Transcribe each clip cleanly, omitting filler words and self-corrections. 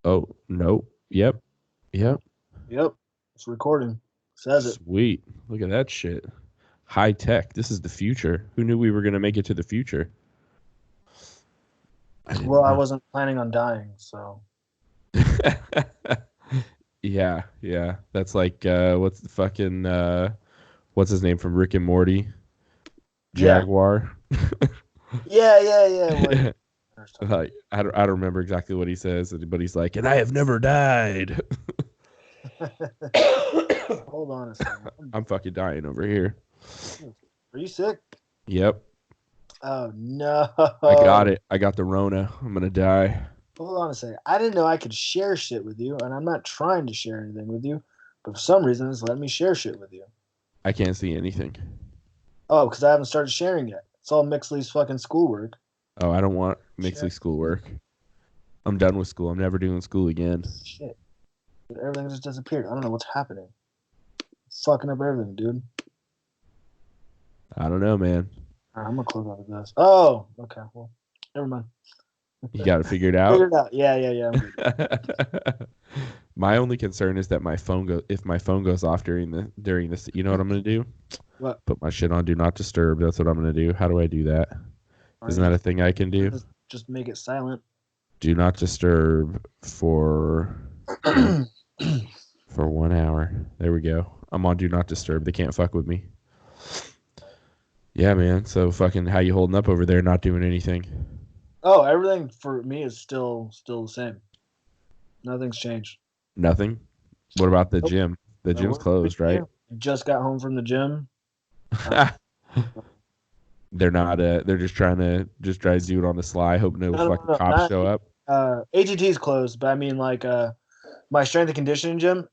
Oh, no. Yep. Yep. Yep. It's recording. Says it. Sweet. Look at that shit. High tech. This is the future. Who knew we were going to make it to the future? I Well, didn't I know. wasn't planning on dying, so Yeah, yeah. That's like what's the fucking what's his name from Rick and Morty? yeah, Jaguar. yeah. Like, Like I don't remember exactly what he says, but he's like, and I have never died. hold on a second. I'm fucking dying over here. Are you sick? Yep. Oh I got no! it. I got the Rona. I'm gonna die. Hold on a second. I didn't know I could share shit with you, and I'm not trying to share anything with you, but for some reason it's letting me share shit with you. I can't see anything. Oh, because I haven't started sharing yet. It's all Mixley's fucking schoolwork. Oh, I don't want Share Mixley schoolwork. I'm done with school. I'm never doing school again. shit. Everything just disappeared. I don't know what's happening. It's fucking up everything, dude. I don't know, man. All right, I'm gonna close out of this. Oh, okay. Well, never mind. You got to figure it Figure out. it out. Yeah. I'm good. My only concern is that my phone if my phone goes off during this, you know what I'm gonna do? What? Put my shit on do not disturb. That's what I'm gonna do. How do I do that? All right, Isn't that a thing I can do? just make it silent. Do not disturb for 1 hour. There we go. I'm on do not disturb. They can't fuck with me. Yeah, man. So fucking how you holding up over there? Not doing anything. Oh, everything for me is still the same. Nothing's changed. Nothing. What about the Nope. gym? The I gym's went to the closed, right? gym. Just got home from the gym. Uh, They're not. They're just trying to do it on the sly. Hope no fucking no, cops not show up. AGT's closed, but I mean like my strength and conditioning gym.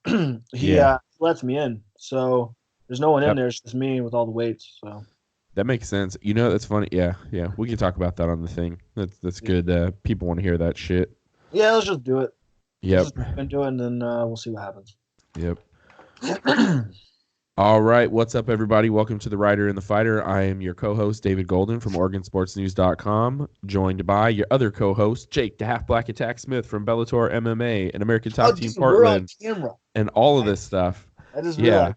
he Yeah, lets me in, so there's no one in yep. there. It's just me with all the weights. So That makes sense. You know, that's funny. Yeah, yeah. We can talk about that on the thing. That's yeah, good. People want to hear that shit. yeah, let's just do it. Let's Yep. just jump into it, and then we'll see what happens. Yep. All right. What's up, everybody? Welcome to The Writer and the Fighter. I am your co host, David Golden from OregonSportsNews.com, joined by your other co host, Jake, the Half Black Attack Smith from Bellator MMA, an American Oh, Top Team dude, we're on Portland, camera. and all of I, this stuff. I just Yeah.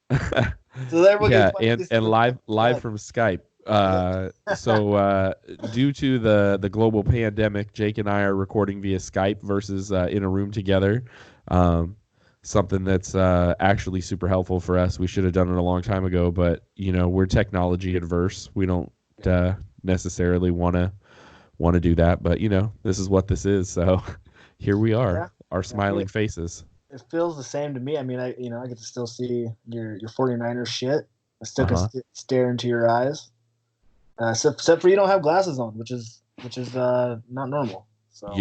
realized. So everyone can Yeah. finally see And the live fucking from Skype. blood. Due to the global pandemic, Jake and I are recording via Skype versus in a room together. Um, Something that's actually super helpful for us. We should have done it a long time ago, but we're technology adverse. We don't necessarily want to do that, but this is what this is. So here we are, Yeah, our I mean, smiling faces. it feels the same to me. I mean, I get to still see your 49ers shit. I still Uh can huh. stare into your eyes. Except for you don't have glasses on, which is not normal. So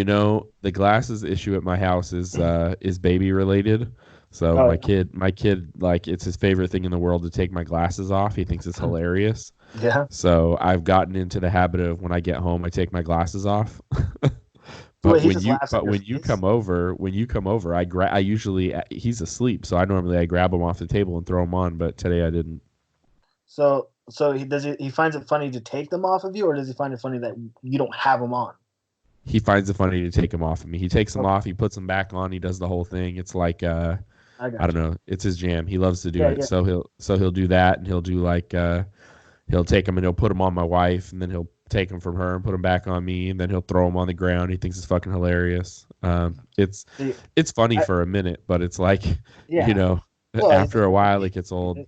The glasses issue at my house is baby related. So oh my kid, like it's his favorite thing in the world to take my glasses off. He thinks it's hilarious. yeah. So I've gotten into the habit of when I get home, I take my glasses off. So But wait, he when just you laughs in but your face. when you come over, I usually he's asleep, so I grab him off the table and throw him on. But today I didn't. So he finds it funny to take them off of you, or does he find it funny that you don't have them on? He finds it funny to take them off of me. He takes them Okay, off, he puts them back on, he does the whole thing. It's like I I got don't you. know, it's his jam. He loves to do Yeah, it. yeah. So he'll do that, and he'll do like he'll take them and he'll put them on my wife, and then he'll take them from her and put them back on me, and then he'll throw them on the ground. He thinks it's fucking hilarious. It's See, it's funny I, for a minute, but it's like you yeah. know Well, after a while it gets old.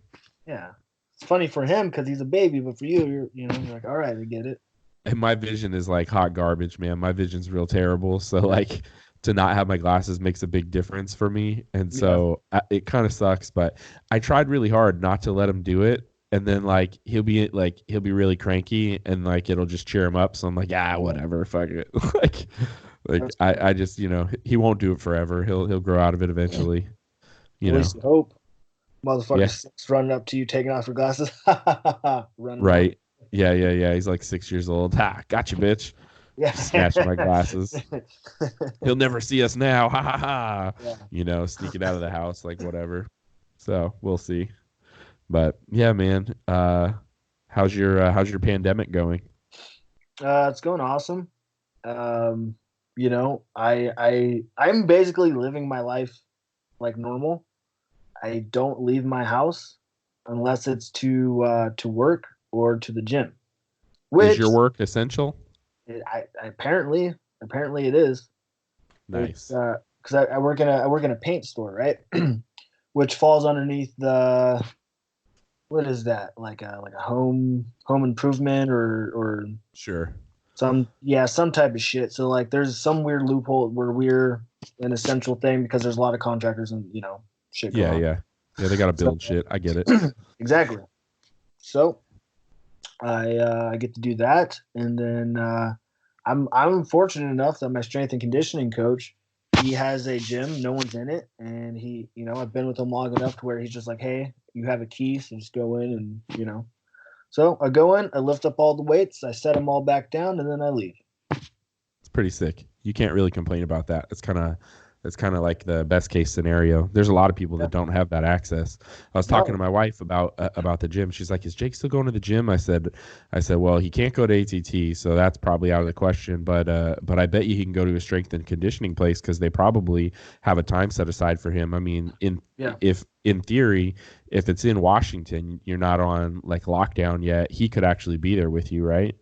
yeah. It's funny for him because he's a baby, but for you, you're like, all right, I get it. And my vision is like hot garbage, man. My vision's real terrible. So like to not have my glasses makes a big difference for me, and Yeah. so it kind of sucks. But I tried really hard not to let him do it, and then like he'll be really cranky, and like it'll just cheer him up. So I'm like, whatever, fuck it. like That's cool. I just he won't do it forever. He'll grow out of it eventually. At You know, least you hope. yeah, Motherfucker six running up to you, taking off your glasses, running off. right, yeah. He's like 6 years old. Ha, gotcha, bitch. Yeah. Snatching my glasses. He'll never see us now. Ha ha ha. Yeah. Sneaking out of the house, like whatever. So we'll see. But yeah, man. How's your pandemic going? It's going awesome. Um, You know, I'm basically living my life like normal. I don't leave my house unless it's to work or to the gym, Is which your work essential? I apparently it is. It's Nice. because I work in a paint store, right? Which falls underneath the, what is that, like a home improvement or Sure. some type of shit. So like there's some weird loophole where we're an essential thing because there's a lot of contractors and shit going Yeah, on. yeah. Yeah, they got to So build shit. I get it. exactly. So I get to do that, and then I'm fortunate enough that my strength and conditioning coach, he has a gym, no one's in it, and he, I've been with him long enough to where he's just like, hey, you have a key, so just go in and. So I go in, I lift up all the weights, I set them all back down, and then I leave. It's pretty sick. You can't really complain about that. It's kind of like the best case scenario. There's a lot of people Yeah. that don't have that access. I was talking No. to my wife about the gym. She's like, "Is Jake still going to the gym?" I said, "Well, he can't go to ATT, so that's probably out of the question. But I bet you he can go to a strength and conditioning place because they probably have a time set aside for him. I mean, Yeah. if in theory, if it's in Washington, you're not on like lockdown yet. He could actually be there with you, right?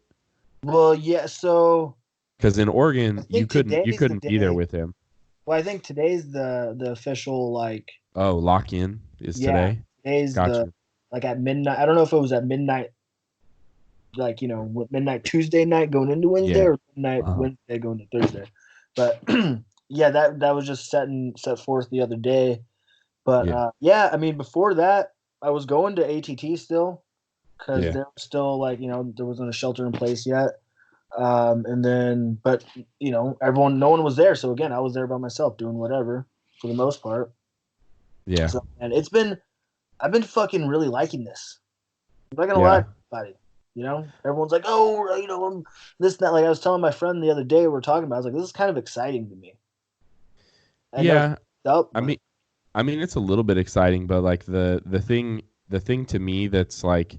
Well, yeah. So Because in I Oregon, you think couldn't you today's the couldn't be there day. with him. Well, I think today's the official, like, Oh, lock in is yeah. today. Today's the, Gotcha. like, at midnight. I don't know if it was at midnight, like, midnight Tuesday night going into Wednesday, Yeah. or midnight Uh-huh. Wednesday going to Thursday. But yeah, that was just set forth the other day. But Yeah. yeah, I mean, before that, I was going to ATT still because Yeah. there was still, like, there wasn't a shelter in place yet. And then, but no one was there. So again, I was there by myself doing whatever for the most part. Yeah. So, and I've been fucking really liking this. I'm not gonna lie Yeah. to anybody. Everyone's like, oh, I'm this, that. Like I was telling my friend the other day, we were talking about, I was like, this is kind of exciting to me. I know it's Yeah. up, I but mean I mean it's a little bit exciting, but like the thing to me that's like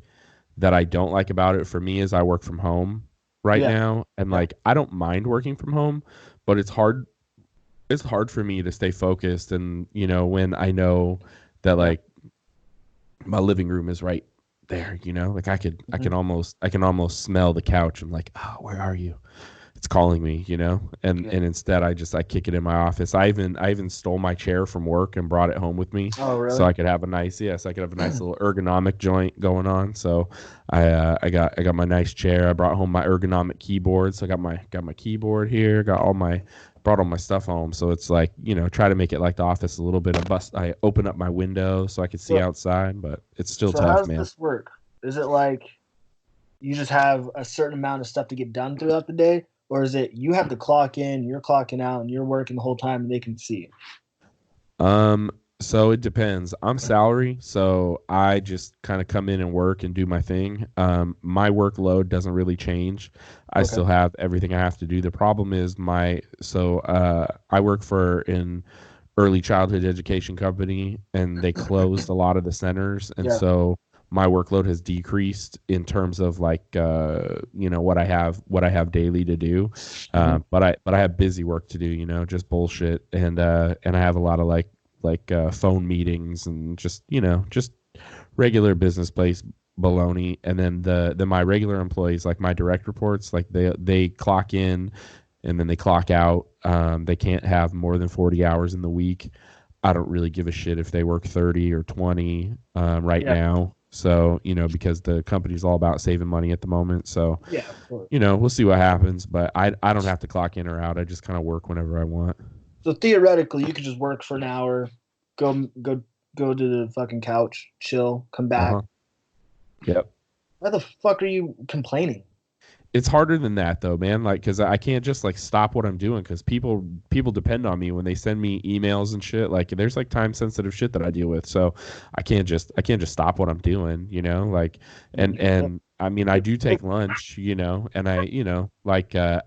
that I don't like about it for me is I work from home right yeah, now and yeah, like I don't mind working from home, but it's hard for me to stay focused and when I know that yeah. like my living room is right there, like I Mhm. can almost smell the couch. I'm like, oh, where are you? It's calling me, and Yeah. and instead I kick it in my office. I even stole my chair from work and brought it home with me Oh, so really? I could have a nice, yes, I could have a nice little ergonomic joint going on. So I got my nice chair. I brought home my ergonomic keyboard. So I got my keyboard here, brought all my stuff home. So it's like, try to make it like the office a little bit of bust. I open up my window so I can see So, outside, but it's still so tough, how's man. this work? Is it like you just have a certain amount of stuff to get done throughout the day, or is it you have to clock in, you're clocking out, and you're working the whole time, and they can see? Um, so it depends. I'm salary, so I just kind of come in and work and do my thing. My workload doesn't really change. I Okay. still have everything I have to do. The problem is I work for an early childhood education company and they closed a lot of the centers, and Yeah. so my workload has decreased in terms of like what I have daily to do. Hmm. But I have busy work to do, just bullshit, and I have a lot of like phone meetings and just regular business place baloney. And then my regular employees, like my direct reports, like they clock in and then they clock out. They can't have more than 40 hours in the week. I don't really give a shit if they work 30 or 20 right Yeah. now. So, because the company's all about saving money at the moment. So, Yeah, of course. we'll see what happens. But I don't have to clock in or out. I just kind of work whenever I want. So theoretically, you could just work for an hour, go go go to the fucking couch, chill, come Uh back. huh. Yep. Why the fuck are you complaining? It's harder than that though, man. Like, cause I can't just like stop what I'm doing because people depend on me when they send me emails and shit. Like, there's like time sensitive shit that I deal with, so I can't just stop what I'm doing, Like, and I mean, I do take lunch, and like the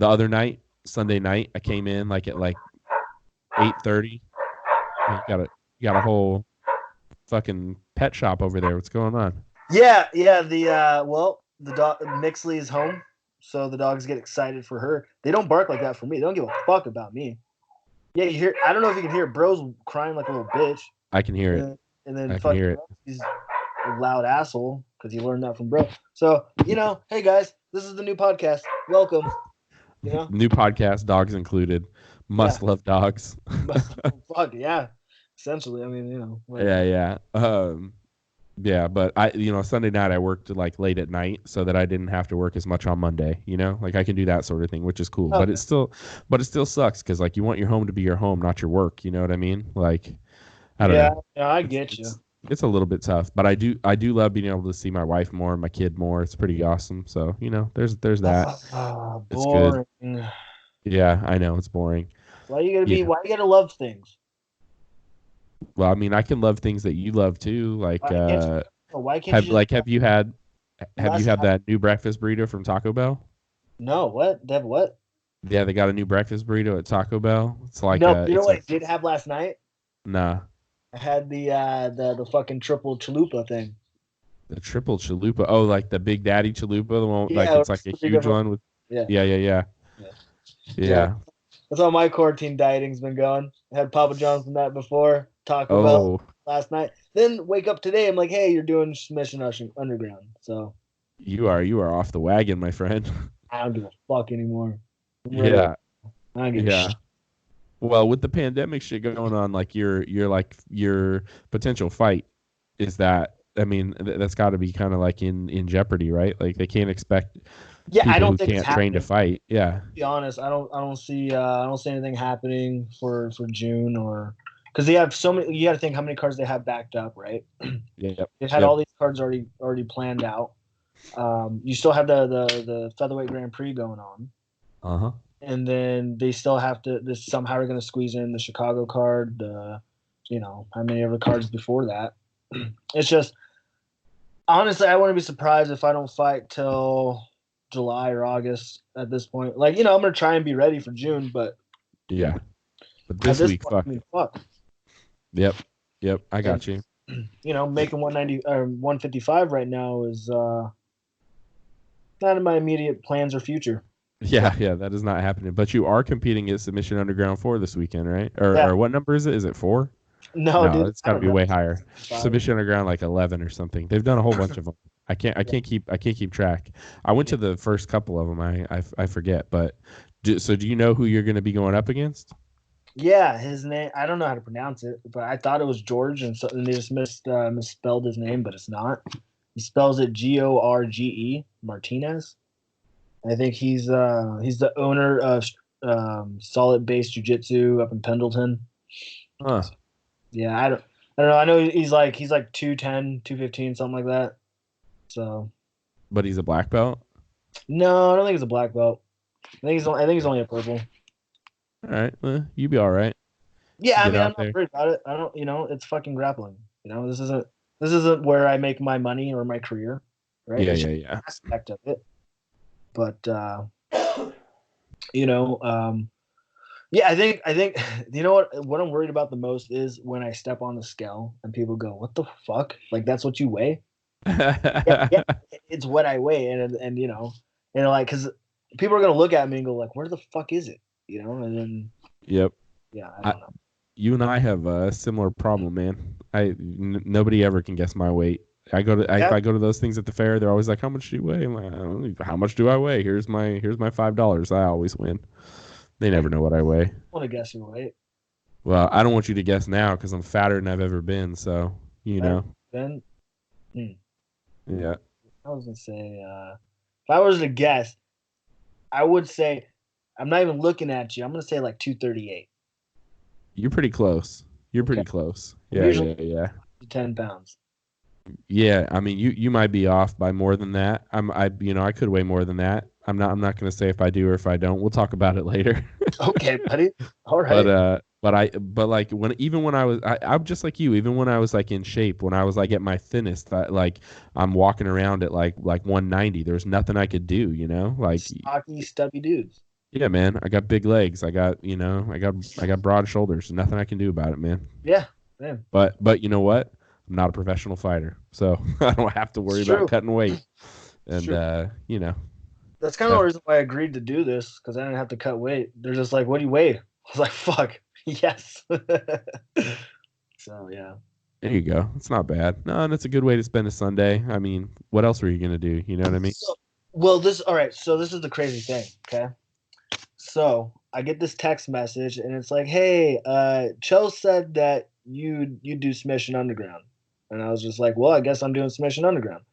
other night, Sunday night, I came in like at like 8:30. You got a whole fucking pet shop over there. What's going on? Yeah, yeah. The the dog Mixley is home. so the dogs get excited for her. They don't bark like that for me. They don't give a fuck about me. Yeah, you hear. I don't know if you can hear it. Bro's crying like a little bitch. I can hear it. And then I can hear it. he's a loud asshole because he learned that from Bro. So hey guys, this is the new podcast. Welcome. New podcast, dogs included. Must love dogs. Fuck yeah. Essentially, I mean, Yeah. Yeah, but Sunday night I worked like late at night so that I didn't have to work as much on Monday. Like I can do that sort of thing, which is cool. Okay. But it still sucks because like you want your home to be your home, not your work. You know what I mean? Like, I don't know. Yeah, I get you. It's a little bit tough, but I do love being able to see my wife more and my kid more. It's pretty awesome. So there's that. It's boring. good. Yeah, I know it's boring. Why you gotta love things? Well, I mean, I can love things that you love too. Like, why can't have you had that new breakfast burrito from Taco Bell? No, what? They have what? Yeah, they got a new breakfast burrito at Taco Bell. It's like no. You know what I did have last night? Nah. I had the fucking triple chalupa thing. The triple chalupa. Oh, like the Big Daddy chalupa, the one it's like a huge one with. Yeah. That's how my quarantine dieting's been going. I had Papa John's the night before, Taco Bell last night. Then wake up today, I'm like, hey, you're doing Mission Underground. So you are off the wagon, my friend. I don't give a fuck anymore. Yeah. I don't give a shit. Well, with the pandemic shit going on, like your potential fight is that. I mean, that's got to be kind of like in jeopardy, right? Like they can't expect. Yeah, I don't think can't train to fight. Yeah. To be honest, I don't see anything happening for June or because they have so many. You got to think how many cards they have backed up, right? Yeah. They've had all these cards already planned out. You still have the featherweight Grand Prix going on. And then they still have to. This somehow are going to squeeze in the Chicago card. How many other cards before that? It's just honestly, I wouldn't be surprised if I don't fight till July or August at this point. Like, I'm gonna try and be ready for June, but yeah. But this week, point, fuck. Yep. I got you. Making 190 or 155 right now is not in my immediate plans or future. Yeah, that is not happening. But you are competing at Submission Underground 4 this weekend, right? Or what number is it? Is it 4? No, dude, it's got to be way higher. 5. Submission Underground like 11 or something. They've done a whole bunch of them. I can't keep track. I went to the first couple of them. I forget. But do you know who you're going to be going up against? Yeah, his name. I don't know how to pronounce it, but I thought it was George, and they just misspelled his name, but it's not. He spells it Gorge, Martinez. I think he's the owner of Solid Base Jiu-Jitsu up in Pendleton. Huh. Yeah, I don't know. I know he's like 210, 215, something like that. So. But he's a black belt? No, I don't think he's a black belt. I think he's only a purple. All right, well, you be all right. Yeah, I mean, I'm not worried about it. I don't, it's fucking grappling. This isn't where I make my money or my career, right? Yeah. Aspect of it, but yeah, I think what I'm worried about the most is when I step on the scale and people go, "What the fuck? Like that's what you weigh?" yeah, it's what I weigh, and like because people are gonna look at me and go like, "Where the fuck is it?" And then yep, yeah, I don't know. You and I have a similar problem, man. Nobody ever can guess my weight. I go to those things at the fair. They're always like, "How much do you weigh?" I'm like, "How much do I weigh? Here's my $5." I always win. They never know what I weigh. I want to guess your weight. Well, I don't want you to guess now because I'm fatter than I've ever been. So Then, yeah. I was gonna say, if I was to guess, I would say, I'm not even looking at you. I'm gonna say like 238. You're pretty close. Close. Yeah. 10 pounds. Yeah, I mean, you might be off by more than that. I could weigh more than that. I'm not going to say if I do or if I don't. We'll talk about it later. Okay, buddy. All right. But like when I was, I'm just like you. Even when I was like in shape, when I was like at my thinnest, like I'm walking around at like 190. There's nothing I could do. Like stocky, stubby dudes. Yeah, man. I got big legs. I got broad shoulders. Nothing I can do about it, man. Yeah, man. But you know what? I'm not a professional fighter, so I don't have to worry about cutting weight. And That's kind of the That's, reason why I agreed to do this because I didn't have to cut weight. They're just like, "What do you weigh?" I was like, "Fuck, yes." So yeah. there you go. It's not bad. No, and it's a good way to spend a Sunday. I mean, what else were you gonna do? You know what I mean? So, well, this all right. So this is the crazy thing. Okay, so I get this text message and it's like, "Hey, Chell said that you do Submission Underground," and I was just like, "Well, I guess I'm doing Submission Underground."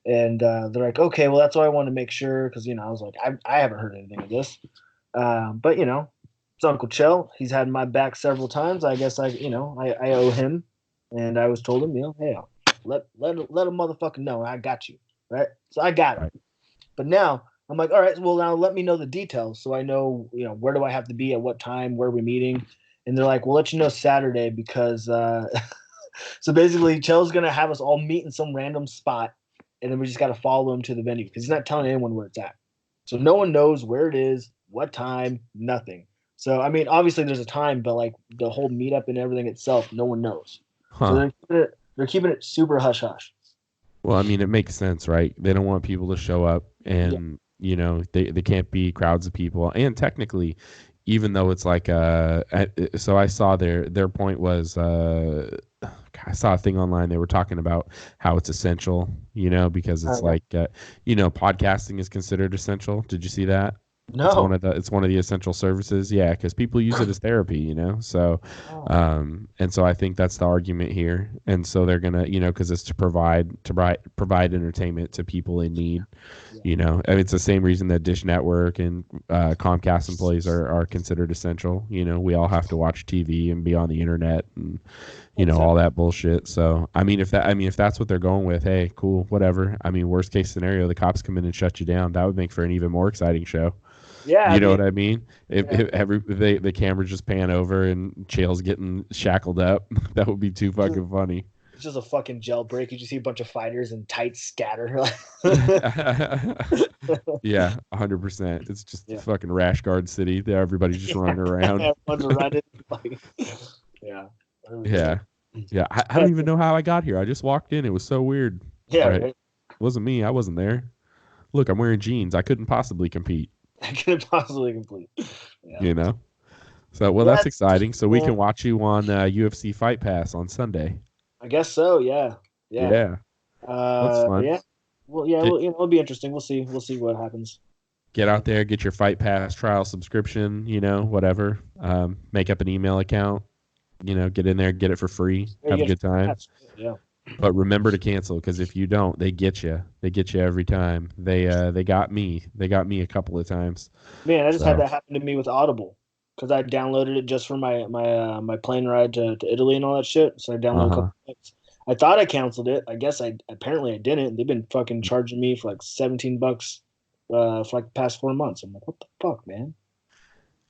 And they're like, "Okay, well, that's why I want to make sure because I was like, I haven't heard anything of this, but it's Uncle Chell. He's had my back several times. I guess I owe him, and I was told him, hey, let a motherfucker know I got you, right? So I got him. Right. But now I'm like, all right, well now let me know the details so I know, where do I have to be at what time, where we're meeting, and they're like, we'll let you know Saturday because so basically Chell's gonna have us all meet in some random spot, and then we just got to follow him to the venue because he's not telling anyone where it's at. So no one knows where it is, what time, nothing. So I mean, obviously there's a time, but like the whole meetup and everything itself, no one knows. So Huh. they're keeping it super hush hush. Well, I mean, it makes sense, right? They don't want people to show up, Yeah. and they can't be crowds of people. And technically, even though it's like so I saw their point was I saw a thing online. They were talking about how it's essential, because it's Yeah. like podcasting is considered essential. Did you see that? No. It's one of the essential services. Yeah, because people use it as therapy, So, Oh. and so I think that's the argument here. And so they're gonna, because it's to provide entertainment to people in need. Yeah. And it's the same reason that Dish Network and Comcast employees are considered essential. We all have to watch TV and be on the internet and all that bullshit. So if that's what they're going with, hey, cool, whatever. I mean, worst case scenario, the cops come in and shut you down. That would make for an even more exciting show. Yeah, I You know mean, what I mean? yeah, If the cameras just pan over and Chael's getting shackled up, that would be too fucking funny. it's just a fucking jailbreak. You just see a bunch of fighters in tights scatter. Yeah, 100%. It's just Yeah. fucking rash guard city. There, everybody's just running around. Everyone's running. Like, yeah. 100%. Yeah, yeah. I don't even know how I got here. I just walked in. It was so weird. Yeah, Right? right. It wasn't me. I wasn't there. Look, I'm wearing jeans. I couldn't possibly compete. I couldn't possibly complete. Yeah. You know. So, well, Yeah, that's exciting. So we man. can watch you on UFC Fight Pass on Sunday. I guess so. Yeah. Yeah. Yeah, that's fun. Yeah. Well, yeah. Get Well, it'll be interesting. We'll see. We'll see what happens. get out there, get your Fight Pass trial subscription. Whatever. Make up an email account. Get in there, get it for free, Yeah, have a you good time. get yeah. But remember to cancel because if you don't, they get you. They get you every time. They got me. They got me a couple of times. Man, I just had So that happen to me with Audible because I downloaded it just for my plane ride to Italy and all that shit. So I downloaded a uh-huh. couple of books. I thought I canceled it. I guess I apparently I didn't. They've been fucking charging me for like $17 for like the past 4 months. I'm like, what the fuck, man?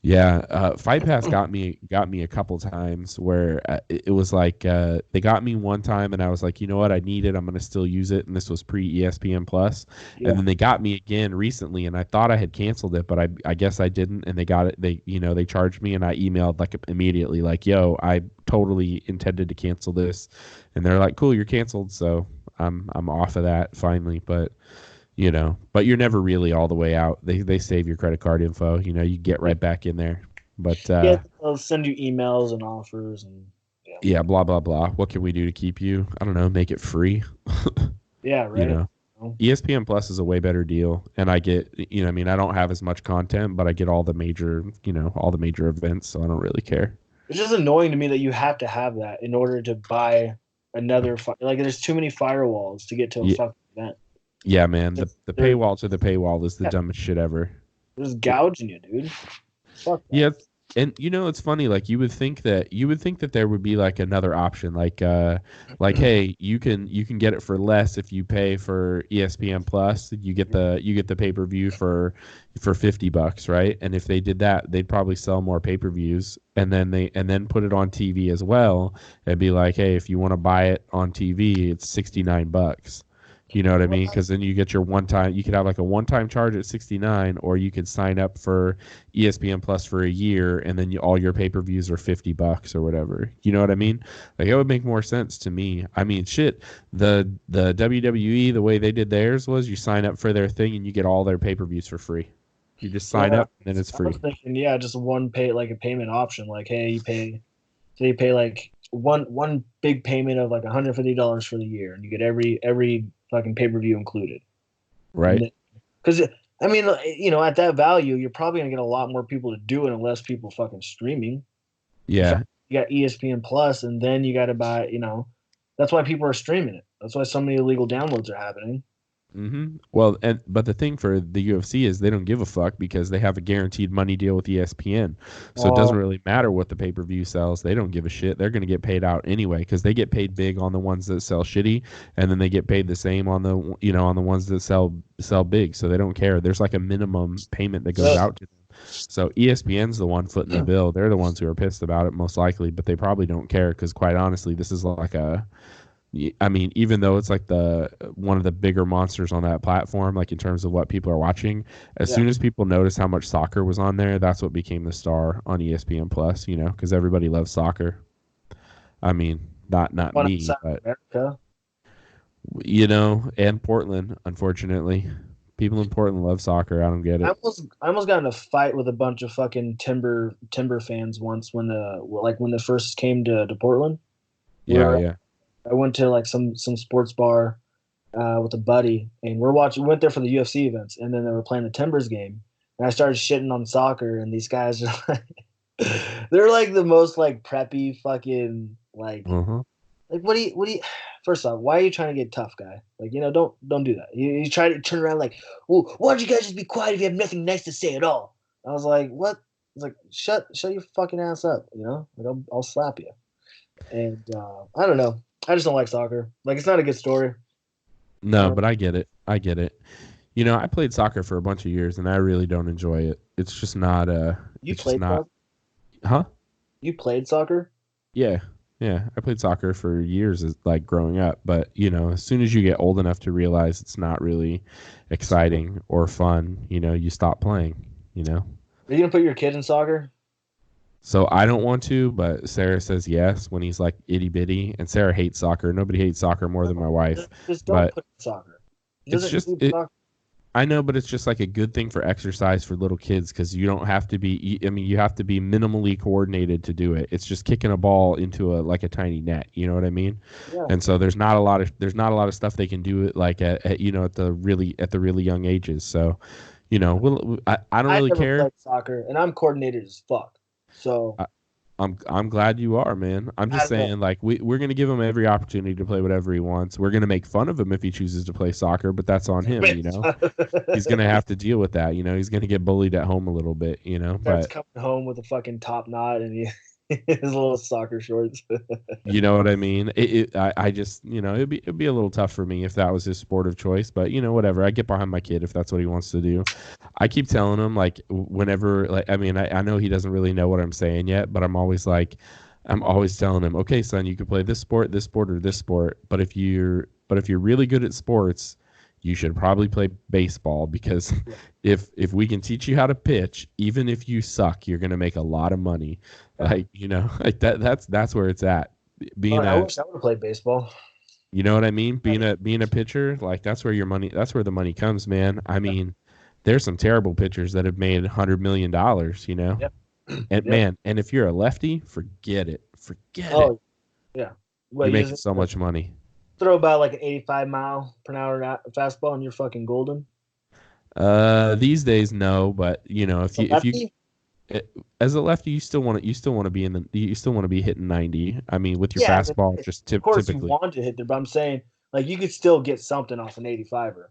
Yeah, Fight Pass got me a couple times where it was like they got me one time and I was like, you know what, I need it. I'm gonna still use it, and this was pre ESPN Plus. And Yeah. then they got me again recently, and I thought I had canceled it, but I guess I didn't. And they got it. They charged me, and I emailed like immediately, like, yo, I totally intended to cancel this, and they're like, cool, you're canceled. So I'm off of that finally, but you're never really all the way out. They save your credit card info. You get right back in there. But Yeah, they'll send you emails and offers and yeah. yeah, blah blah blah. What can we do to keep you? I don't know. Make it free. Yeah, you right. know, ESPN Plus is a way better deal, and I get I mean, I don't have as much content, but I get all the major events, so I don't really care. It's just annoying to me that you have to have that in order to buy another like there's too many firewalls to get to a Yeah, fucking event. yeah, man. The They're, paywall to the paywall is the yeah, dumbest shit ever. they're just gouging you, dude. Fuck that. Yeah, and it's funny. Like you would think that there would be like another option, like hey, you can get it for less if you pay for ESPN Plus. You get the pay per view for $50, right? And if they did that, they'd probably sell more pay per views, and then put it on TV as well, and be like, hey, if you want to buy it on TV, it's $69. You know what I mean? Because then you get your one time. You could have like a one time charge at $69, or you could sign up for ESPN Plus for a year, and then all your pay per views are $50 or whatever. You know what I mean? Like it would make more sense to me. I mean, shit. The WWE, the way they did theirs was you sign up for their thing and you get all their pay per views for free. You just sign Yeah, up and then it's I free. was thinking, yeah, just one pay like a payment option. Like, hey, you pay like one big payment of like $150 for the year, and you get every fucking pay per view included. Right? Because I mean, at that value, you're probably gonna get a lot more people to do it, unless people fucking streaming. Yeah. You got ESPN Plus, and then you got to buy. That's why people are streaming it. That's why so many illegal downloads are happening. Well, but the thing for the UFC is they don't give a fuck because they have a guaranteed money deal with ESPN. So it doesn't really matter what the pay-per-view sells. They don't give a shit. They're going to get paid out anyway because they get paid big on the ones that sell shitty, and then they get paid the same on the on the ones that sell big. So they don't care. There's like a minimum payment that goes out to them. So ESPN's the one footing the bill. They're the ones who are pissed about it most likely, but they probably don't care because quite honestly, this is like I mean, even though it's like one of the bigger monsters on that platform, like in terms of what people are watching, as soon as people noticed how much soccer was on there, that's what became the star on ESPN Plus, because everybody loves soccer. I mean, not me, but America. And Portland, unfortunately. People in Portland love soccer. I don't get it. I almost got in a fight with a bunch of fucking timber fans once when they first came to Portland. Yeah. I went to like some sports bar with a buddy, and we went there for the UFC events, and then they were playing the Timbers game, and I started shitting on soccer, and these guys are like, they're like the most like preppy fucking like what do you first off, why are you trying to get tough, guy? Like, don't do that. You try to turn around like, well, why don't you guys just be quiet if you have nothing nice to say at all? I was like, what? I was like, shut your fucking ass up, like I'll slap you. And I don't know. I just don't like soccer. Like, it's not a good story. No, but I get it. I played soccer for a bunch of years, and I really don't enjoy it. It's just not You played soccer? Huh? You played soccer? Yeah. I played soccer for years, like growing up. But as soon as you get old enough to realize it's not really exciting or fun, you stop playing. Are you gonna put your kid in soccer? So I don't want to, but Sarah says yes when he's like itty bitty, and Sarah hates soccer. Nobody hates soccer more than my wife. Just don't put soccer. I know, but it's just like a good thing for exercise for little kids because you don't have to be. I mean, you have to be minimally coordinated to do it. It's just kicking a ball into a tiny net. You know what I mean? Yeah. And so there's not a lot of stuff they can do it like at the really young ages. So, I don't really care. Played soccer, and I'm coordinated as fuck. So I'm glad you are, man. I'm just saying, like, we're gonna give him every opportunity to play whatever he wants. We're gonna make fun of him if he chooses to play soccer, but that's on him, He's gonna have to deal with that, He's gonna get bullied at home a little bit, That's coming home with a fucking top knot and his little soccer shorts. You know what I mean? I just, it'd be a little tough for me if that was his sport of choice, but whatever. I get behind my kid if that's what he wants to do. I keep telling him, like, whenever, like, I mean, I know he doesn't really know what I'm saying yet, but I'm always telling him, okay, son, you can play this sport, or this sport, but if you're really good at sports, you should probably play baseball because if we can teach you how to pitch, even if you suck, you're gonna make a lot of money. Like, like that's where it's at. I wish I would have played baseball. You know what I mean? Being a pitcher, like that's where the money comes, man. I mean, there's some terrible pitchers that have made $100 million, Yep. And man, and if you're a lefty, forget it. Oh, yeah. Well, you're making so much money. Throw about like an 85 mile per hour fastball and you're fucking golden. These days, no, but if you as a lefty, you still want to be hitting 90. I mean, with your fastball, just typically. Of course, you want to hit there, but I'm saying like you could still get something off an 85er.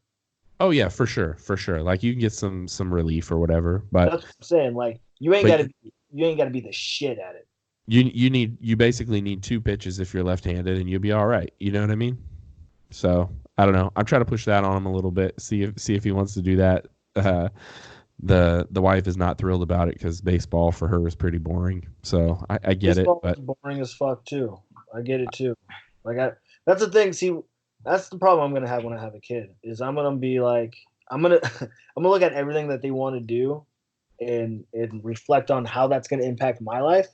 Oh yeah, for sure. Like you can get some relief or whatever, but that's what I'm saying. Like you ain't got to be the shit at it. You basically need 2 pitches if you're left-handed, and you'll be all right. You know what I mean? So I don't know. I'm trying to push that on him a little bit. See if he wants to do that. The wife is not thrilled about it because baseball for her is pretty boring. So I get baseball it, but is boring as fuck too. I get it too. Like that's the thing. See, That's the problem I'm gonna have when I have a kid. Is I'm gonna be like, I'm gonna I'm gonna look at everything that they want to do and reflect on how that's gonna impact my life,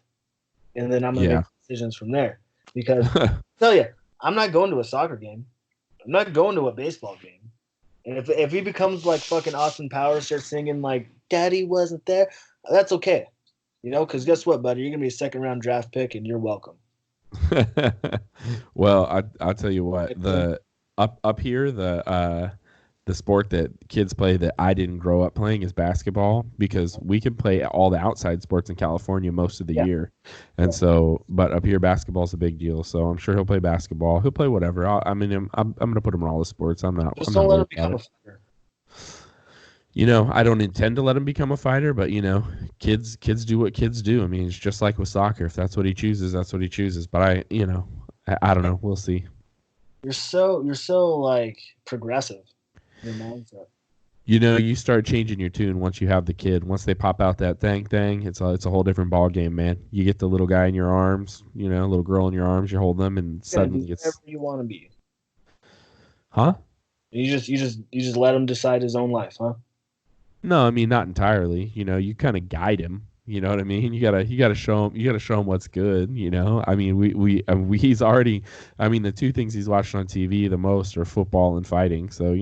and then I'm gonna Yeah. make decisions from there. Because I tell you, I'm not going to a soccer game. I'm not going to a baseball game. And if he becomes like fucking Austin Powers, starts singing like "Daddy wasn't there," that's okay. Because guess what, buddy? You're gonna be a second round draft pick, and you're welcome. Well, I'll tell you what, Right, Tim? up here, the sport that kids play that I didn't grow up playing is basketball, because we can play all the outside sports in California most of the Yeah, year. And yeah. so, but up here, basketball's a big deal. So I'm sure he'll play basketball. He'll play whatever. I'm going to put him in all the sports. Just I'm don't not let worried him about become a it. fighter. I don't intend to let him become a fighter, but kids do what kids do. I mean, it's just like with soccer. If that's what he chooses, that's what he chooses. But I don't know. We'll see. You're so like progressive in your mindset. You start changing your tune once you have the kid. Once they pop out that thing, it's a whole different ball game, man. You get the little guy in your arms, little girl in your arms, you hold them, and You're gonna be suddenly whatever it's, you want to be. huh? You just let him decide his own life, huh? No, I mean not entirely. You kind of guide him. You know what I mean? You gotta show him what's good. I mean he's already. I mean the two things he's watching on TV the most are football and fighting. So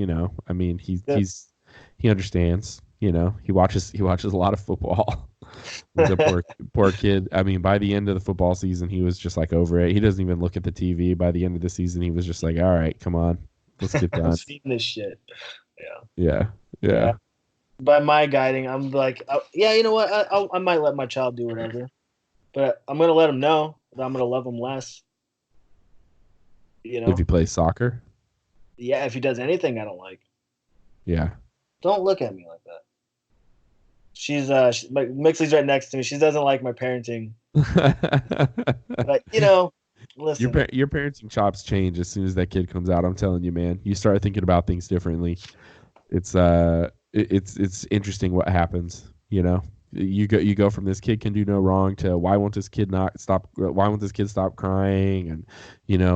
I mean Yeah. he understands. He watches a lot of football. The poor kid. I mean, by the end of the football season, he was just like over it. He doesn't even look at the TV. By the end of the season, he was just like, "All right, come on, let's get I'm done." seeing this shit. Yeah, Yeah, yeah. yeah. By my guiding, I'm like, yeah, you know what? I might let my child do whatever, but I'm gonna let him know that I'm gonna love him less. You If know? you play soccer, Yeah, if he does anything I don't like, yeah. don't look at me like that. Like Mixley's right next to me. She doesn't like my parenting, but listen, Your parenting chops change as soon as that kid comes out. I'm telling you, man. You start thinking about things differently. It's interesting what happens. You go from this kid can do no wrong to why won't this kid stop crying, and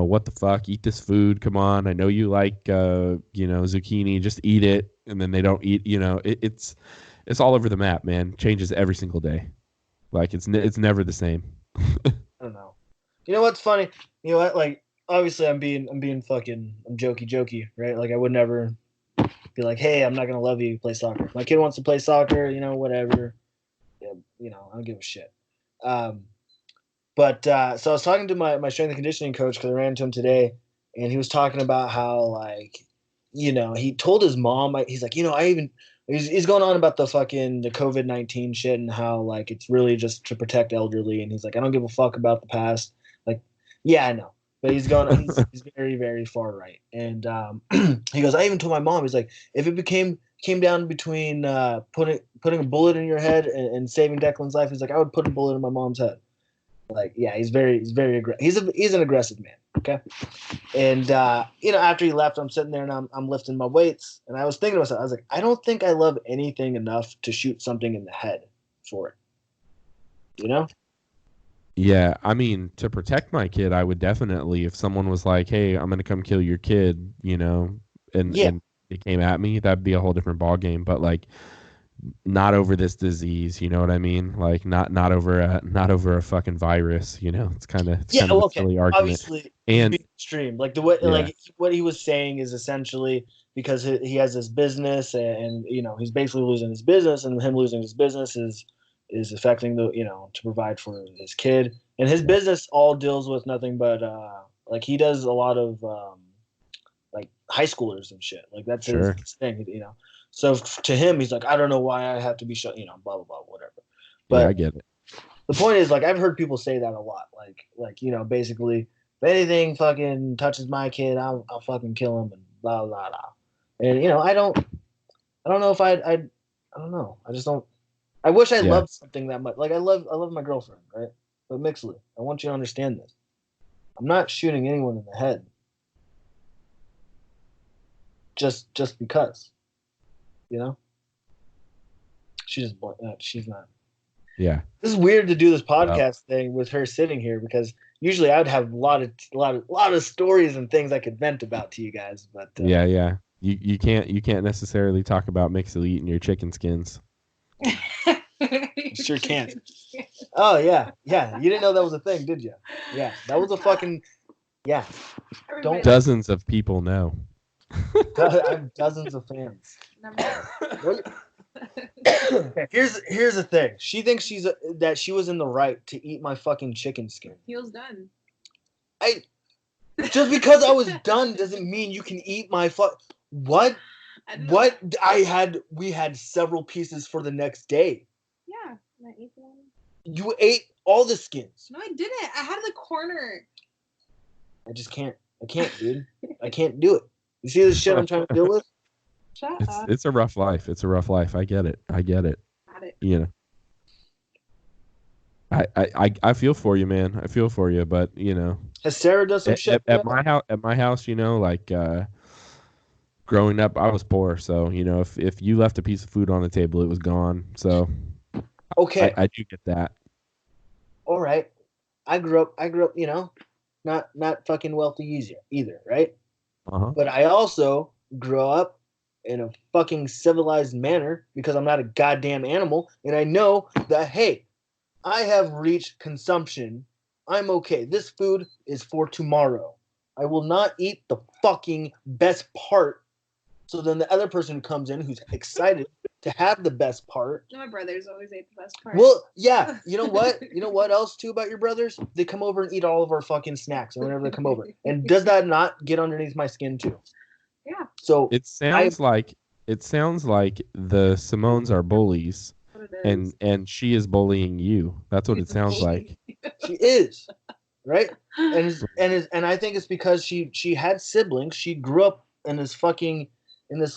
what the fuck, eat this food, come on, I know you like zucchini, just eat it, and then they don't eat. It's all over the map, man. Changes every single day. Like it's never the same. I don't know. You know what's funny? You know what? Like, obviously, I'm being fucking, I'm jokey, right? Like, I would never be like, hey, I'm not gonna love you. Play soccer. If my kid wants to play soccer, whatever. Yeah, I don't give a shit. Um, but so I was talking to my strength and conditioning coach because I ran into him today, and he was talking about how like, he told his mom, like, he's like, he's going on about the COVID-19 shit and how like it's really just to protect elderly, and he's like, I don't give a fuck about the past. Like, yeah, I know, but he's very very far right, and he goes, I even told my mom, he's like, if it came down between putting a bullet in your head and saving Declan's life, he's like, I would put a bullet in my mom's head. Like, yeah, he's very aggressive. He's an aggressive man. Okay, and after he left, I'm sitting there and I'm lifting my weights, and I was thinking to myself, I was like, I don't think I love anything enough to shoot something in the head for it. You know? Yeah, I mean, to protect my kid, I would definitely, if someone was like, "Hey, I'm gonna come kill your kid," and Yeah, it came at me, that'd be a whole different ball game. But like, not over this disease, you know what I mean? Like, not over a fucking virus. It's it's yeah. kind of Well, a okay. silly argument. Obviously, he's And being extreme. Like the way, yeah, like what he was saying is essentially because he has this business, and he's basically losing his business, and him losing his business is affecting to provide for his kid, and his yeah, business all deals with nothing but like he does a lot of like high schoolers and shit. Like that's his sure, thing. So to him, he's like, I don't know why I have to be shut, blah blah blah, whatever. yeah, I But get it. the point is, like, I've heard people say that a lot. Like basically, if anything fucking touches my kid, I'll fucking kill him and blah blah blah. And I don't know if I don't know. I just don't. I wish I Yeah, loved something that much. Like I love my girlfriend, right? But Mixley, I want you to understand this. I'm not shooting anyone in the head just because, you know. She's not. yeah. This is weird to do this Well, podcast thing with her sitting here because Usually, I would have a lot of stories and things I could vent about to you guys, but Yeah. You can't necessarily talk about Mixel eating your chicken skins. Sure can't. Oh yeah. You didn't know that was a thing, did you? Yeah, that was a fucking yeah. Don't Dozens of people know. I have dozens of fans. Here's the thing. She thinks that she was in the right to eat my fucking chicken skin. He was done. Just because I was done doesn't mean you can eat my what? What? We had several pieces for the next day. Yeah, I ate them. You ate all the skins. No, I didn't. I had the corner. I just can't. I can't, dude. I can't do it. You see this shit I'm trying to deal with? Shut up. It's a rough life. It's a rough life. I get it. Got it. You know. I feel for you, man. I feel for you, but you know. Has Sarah done some shit? At my house, you know, like growing up, I was poor, so you know, if you left a piece of food on the table, it was gone. So okay, I do get that. All right, I grew up, you know, not fucking wealthy either, right? But I also grew up in a fucking civilized manner because I'm not a goddamn animal, and I know that hey, I have reached consumption. I'm okay. This food is for tomorrow. I will not eat the fucking best part. So then the other person who comes in who's excited to have the best part. My brothers always ate the best part. Well, yeah. You know what? You know what else too about your brothers? They come over and eat all of our fucking snacks whenever they come over. And does that not get underneath my skin too? Yeah. So it sounds like the Simones are bullies. And she is bullying you. That's what it sounds like. She is, right? And I think it's because she had siblings. She grew up in this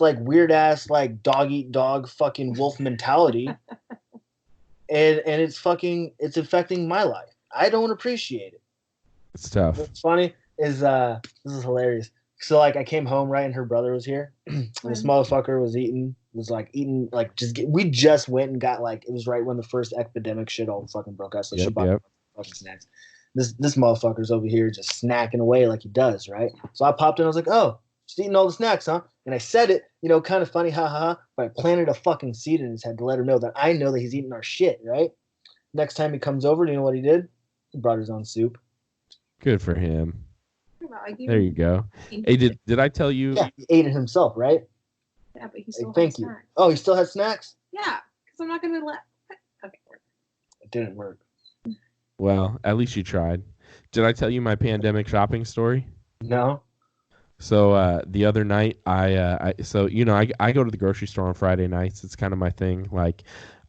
like weird ass like dog eat dog fucking wolf mentality, and it's affecting my life. I don't appreciate it. It's tough. What's funny is this is hilarious. So like I came home right and her brother was here. And this motherfucker was eating we just went and got like it was right when the first epidemic shit all fucking broke out. So she bought fucking snacks. This motherfucker's over here just snacking away like he does, right? So I popped in, I was like, oh, just eating all the snacks, huh? And I said it, you know, kind of funny, ha ha ha, but I planted a fucking seed in his head to let her know that I know that he's eating our shit, right? Next time he comes over, do you know what he did? He brought his own soup. Good for him. There you go. Hey, did I tell you? Yeah, he ate it himself, right? Yeah, but he still thank you. Snacks. Oh, he still had snacks? Yeah, because I'm not going to let... Okay. It didn't work. Well, at least you tried. Did I tell you my pandemic shopping story? No. So the other night, I go to the grocery store on Friday nights. It's kind of my thing. Like,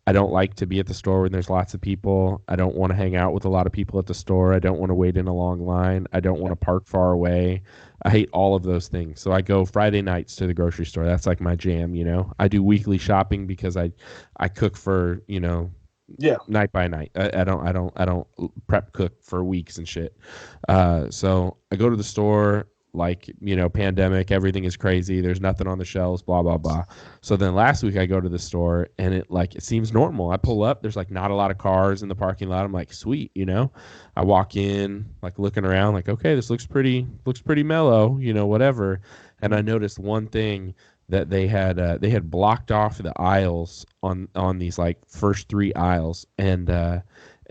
I don't like to be at the store when there's lots of people. I don't want to hang out with a lot of people at the store. I don't want to wait in a long line. I don't want to park far away. I hate all of those things. So I go Friday nights to the grocery store. That's like my jam, you know. I do weekly shopping because I cook for, you know, night by night. I don't prep cook for weeks and shit. So I go to the store. Like, you know, pandemic, everything is crazy. There's nothing on the shelves, blah, blah, blah. So then last week I go to the store and it seems normal. I pull up, there's like not a lot of cars in the parking lot. I'm like, sweet, you know. I walk in, like looking around, like, okay, this looks pretty mellow, you know, whatever. And I noticed one thing that they had blocked off the aisles on these like first three aisles, and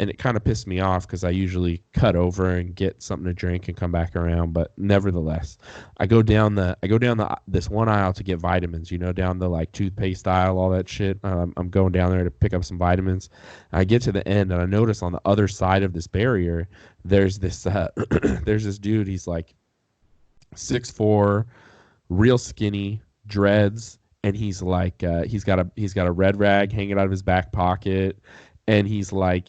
it kind of pissed me off because I usually cut over and get something to drink and come back around. But nevertheless, I go down this one aisle to get vitamins, you know, down the like toothpaste aisle, all that shit. I'm going down there to pick up some vitamins. I get to the end and I notice on the other side of this barrier, there's this dude. He's like 6'4", real skinny, dreads, and he's like he's got a red rag hanging out of his back pocket, and he's like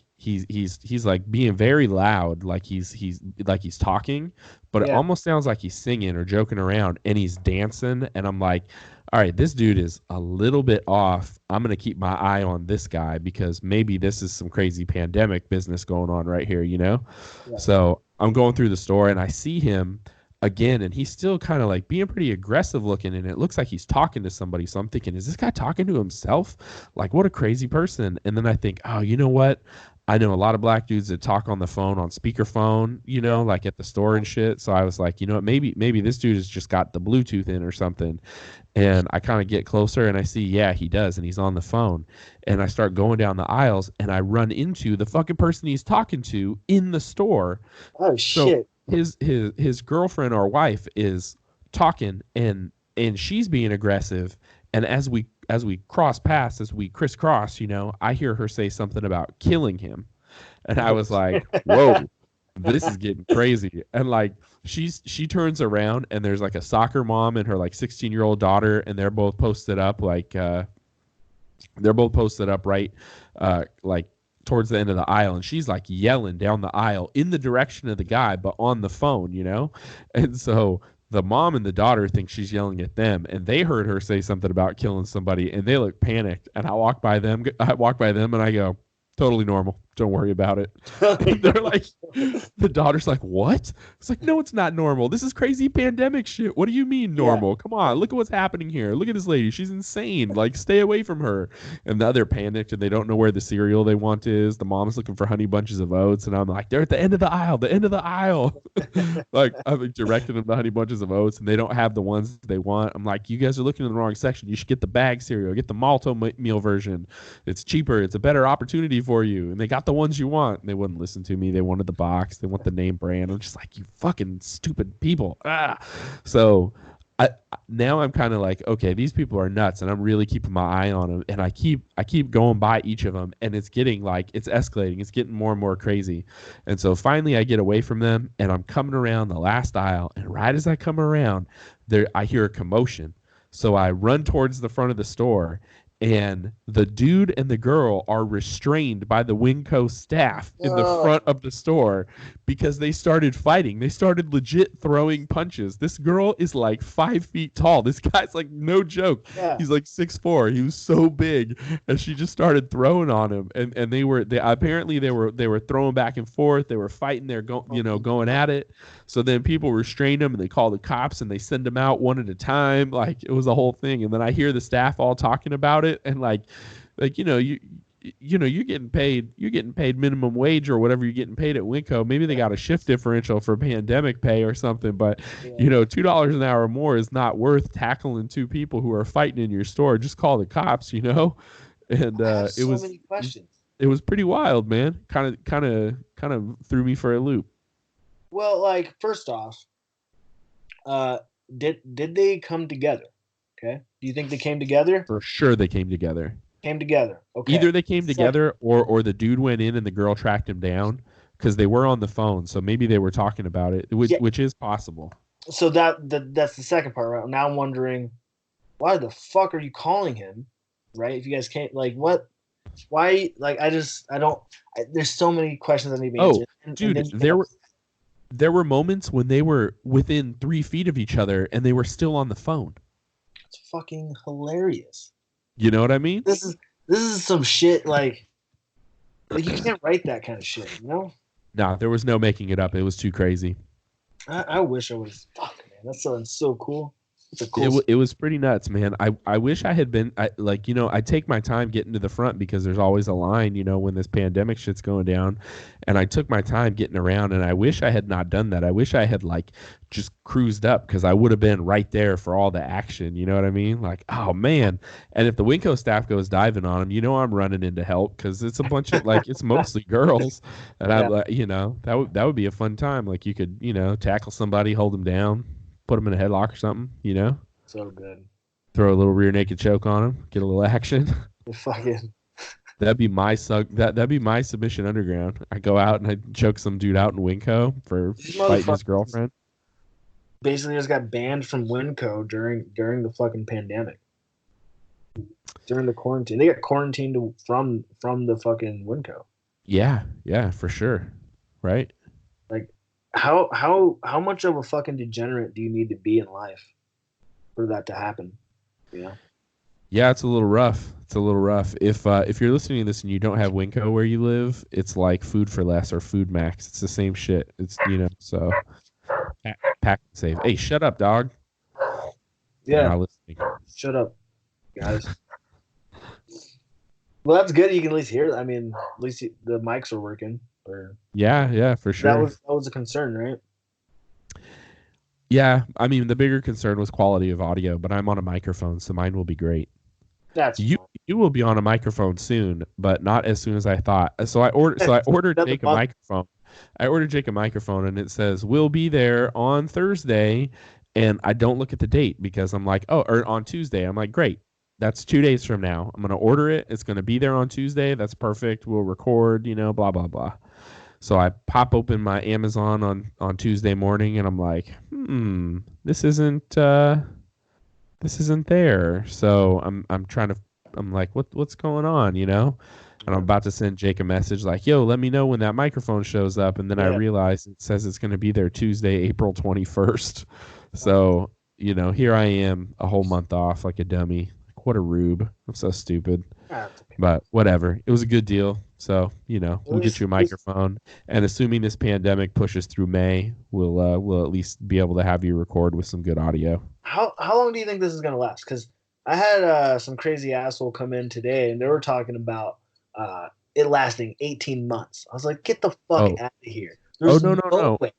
being very loud, like he's talking, but it almost sounds like he's singing or joking around, and he's dancing, and I'm like, all right, this dude is a little bit off. I'm gonna keep my eye on this guy because maybe this is some crazy pandemic business going on right here, you know? Yeah. So I'm going through the store and I see him again, and he's still kind of like being pretty aggressive looking, and it looks like he's talking to somebody. So I'm thinking, is this guy talking to himself? Like, what a crazy person. And then I think, oh, you know what? I know a lot of black dudes that talk on the phone on speakerphone, like at the store and shit. So I was like, you know what, maybe this dude has just got the Bluetooth in or something. And I kind of get closer and I see, yeah, he does, and he's on the phone. And I start going down the aisles and I run into the fucking person he's talking to in the store. Oh So shit. his girlfriend or wife is talking and she's being aggressive. And as we cross paths, as we crisscross, I hear her say something about killing him. And I was like, whoa, this is getting crazy. And like she turns around and there's like a soccer mom and her like 16-year-old daughter, and they're both posted up right like towards the end of the aisle, and she's like yelling down the aisle in the direction of the guy but on the phone. And so the mom and the daughter think she's yelling at them, and they heard her say something about killing somebody, and they look panicked. And I walk by them and I go, totally normal, don't worry about it. And they're like, the daughter's like, what? It's like, no, it's not normal. This is crazy pandemic shit. What do you mean normal? Yeah. Come on, look at what's happening here. Look at this lady, she's insane. Like, stay away from her. And the other panicked and they don't know where the cereal they want is. The mom's looking for Honey Bunches of Oats, and I'm like, they're at the end of the aisle. Like, I'm directing them to Honey Bunches of Oats, and they don't have the ones they want. I'm like, you guys are looking in the wrong section. You should get the bag cereal, get the malto meal version. It's cheaper, it's a better opportunity for you. And they got the ones you want. And they wouldn't listen to me. They wanted the box. They want the name brand. I'm just like, you fucking stupid people. So now I'm kind of like, okay, these people are nuts, and I'm really keeping my eye on them. And I keep going by each of them, and it's getting like, it's escalating. It's getting more and more crazy. And so finally I get away from them, and I'm coming around the last aisle. And right as I come around there, I hear a commotion. So I run towards the front of the store, and the dude and the girl are restrained by the Winco staff in the front of the store because they started fighting. They started legit throwing punches. This girl is like 5 feet tall. This guy's like, no joke. Yeah. He's like 6'4". He was so big, and she just started throwing on him. And they were throwing back and forth. They were fighting. They're going at it. So then people restrained them, and they call the cops, and they send them out one at a time. Like, it was a whole thing. And then I hear the staff all talking about it, and like you're getting paid minimum wage or whatever you're getting paid at Winco. Maybe they got a shift differential for pandemic pay or something, but $2 an hour more is not worth tackling two people who are fighting in your store. Just call the cops, And it was many questions. It was pretty wild, man. Kind of threw me for a loop. Well, like, first off, did they come together? Okay. Do you think they came together? For sure they came together. Okay. Either they came together or the dude went in and the girl tracked him down, because they were on the phone. So maybe they were talking about it, which is possible. So that's the second part, right? Now I'm wondering, why the fuck are you calling him, right? If you guys can't, like, what? Why? Like, there's so many questions I need to answer. Dude, there were moments when they were within 3 feet of each other and they were still on the phone. It's fucking hilarious. You know what I mean? This is some shit, like you can't write that kind of shit, Nah, there was no making it up. It was too crazy. I wish I was. Fuck, man, that sounds so cool. It was pretty nuts, man. I wish I had been I take my time getting to the front because there's always a line, when this pandemic shit's going down, and I took my time getting around, and I wish I had not done that. I wish I had just cruised up, because I would have been right there for all the action. You know what I mean? Like, oh man. And if the Winco staff goes diving on him, I'm running in to help, because it's a bunch of it's mostly girls, and that would be a fun time. Like, you could tackle somebody, hold them down, put him in a headlock or something, So good. Throw a little rear naked choke on him, get a little action. Fucking. That'd be my submission underground. I go out and I choke some dude out in Winco for fighting his girlfriend. Basically, just got banned from Winco during the fucking pandemic. During the quarantine, they got quarantined from the fucking Winco. Yeah, for sure. Right. Like, how much of a fucking degenerate do you need to be in life for that to happen? Yeah, it's a little rough. If you're listening to this and you don't have Winco where you live, it's like Food for Less or Food Max. It's the same shit. It's so pack and save. Hey, shut up, dog. Yeah. Shut up, guys. Well, that's good. You can at least hear. I mean, at least the mics are working. Or Yeah, for that sure. was a concern, right? Yeah, I mean the bigger concern was quality of audio, but I'm on a microphone, so mine will be great. That's You fine. you will be on a microphone soon, but not as soon as I thought. So I ordered Another Jake a month. microphone. I ordered Jake a microphone, and it says we'll be there on Thursday, and I don't look at the date because I'm like, oh, or on Tuesday. I'm like, great, that's 2 days from now. I'm gonna order it. It's gonna be there on Tuesday. That's perfect. We'll record. Blah blah blah. So I pop open my Amazon on Tuesday morning, and I'm like, this isn't there. So I'm trying to I'm like, what's going on, And I'm about to send Jake a message like, yo, let me know when that microphone shows up. And then I Yeah. realize it says it's going to be there Tuesday, April 21st. So, here I am a whole month off like a dummy. Like, what a rube. I'm so stupid. That's okay. But whatever. It was a good deal. So, we'll get least- you a microphone. And assuming this pandemic pushes through May, we'll at least be able to have you record with some good audio. How long do you think this is gonna last? Because I had some crazy asshole come in today, and they were talking about it lasting 18 months. I was like, get the fuck Oh. out of here. Oh, There's no. way.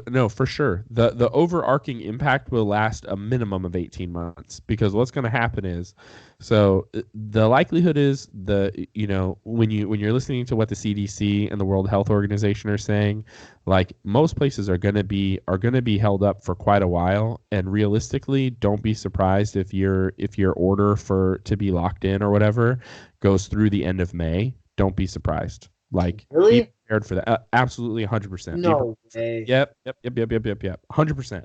No, for sure. The overarching impact will last a minimum of 18 months because what's going to happen is, so the likelihood is when you're listening to what the CDC and the World Health Organization are saying, like most places are going to be held up for quite a while, and realistically, don't be surprised if your order to be locked in or whatever goes through the end of May. Don't be surprised. Like, Really? be prepared for that. Absolutely 100%. No way. Yep. 100%.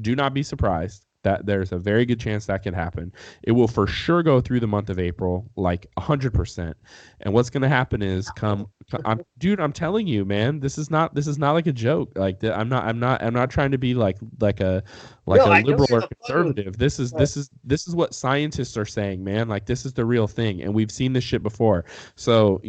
Do not be surprised that there's a very good chance that can happen. It will for sure go through the month of April, like 100%. And what's going to happen is I'm telling you, man, this is not like a joke. Like I'm not trying to be like a No, I know liberal you're or the fucking- conservative. This is what scientists are saying, man. Like this is the real thing, and we've seen this shit before. So,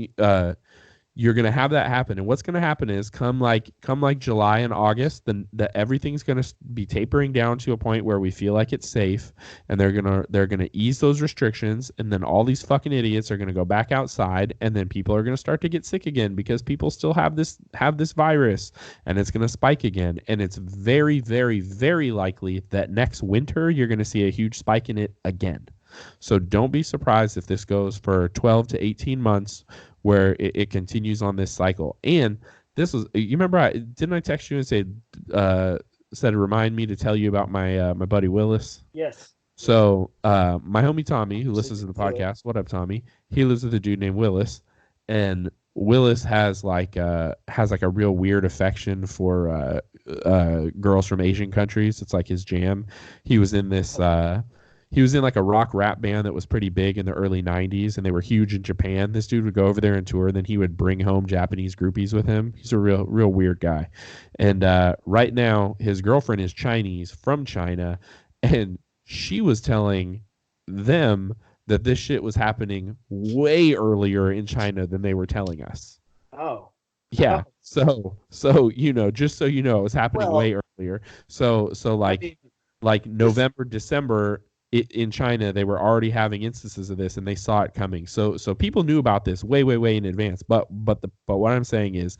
you're gonna have that happen, and what's gonna happen is come like July and August, then everything's gonna be tapering down to a point where we feel like it's safe, and they're gonna ease those restrictions, and then all these fucking idiots are gonna go back outside, and then people are gonna start to get sick again because people still have this virus, and it's gonna spike again, and it's very, very, very likely that next winter you're gonna see a huge spike in it again. So don't be surprised if this goes for 12 to 18 months where it continues on this cycle. And this was, you remember, didn't I text you and said remind me to tell you about my buddy Willis? Yes. So my homie Tommy, who listens to the podcast, what up, Tommy? He lives with a dude named Willis, and Willis has like a real weird affection for girls from Asian countries. It's like his jam. He was in this. He was in like a rock rap band that was pretty big in the early 90s, and they were huge in Japan. This dude would go over there and tour, and then he would bring home Japanese groupies with him. He's a real weird guy. And right now, his girlfriend is Chinese, from China, and she was telling them that this shit was happening way earlier in China than they were telling us. Oh. Yeah. So just so you know, it was happening way earlier. So like November, December, in China, they were already having instances of this, and they saw it coming. So people knew about this way in advance. But what I'm saying is,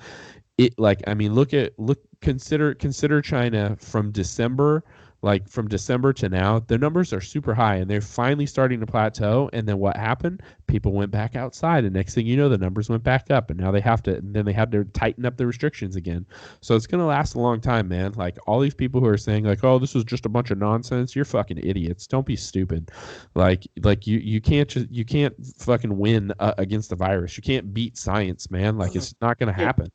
consider China from December. Like from December to now, the numbers are super high, and they're finally starting to plateau. And then what happened? People went back outside, and next thing you know, the numbers went back up, and now they had to tighten up the restrictions again. So it's gonna last a long time, man. Like all these people who are saying like, oh, this was just a bunch of nonsense, you're fucking idiots. Don't be stupid. Like you can't fucking win against the virus. You can't beat science, man. Like it's not gonna happen.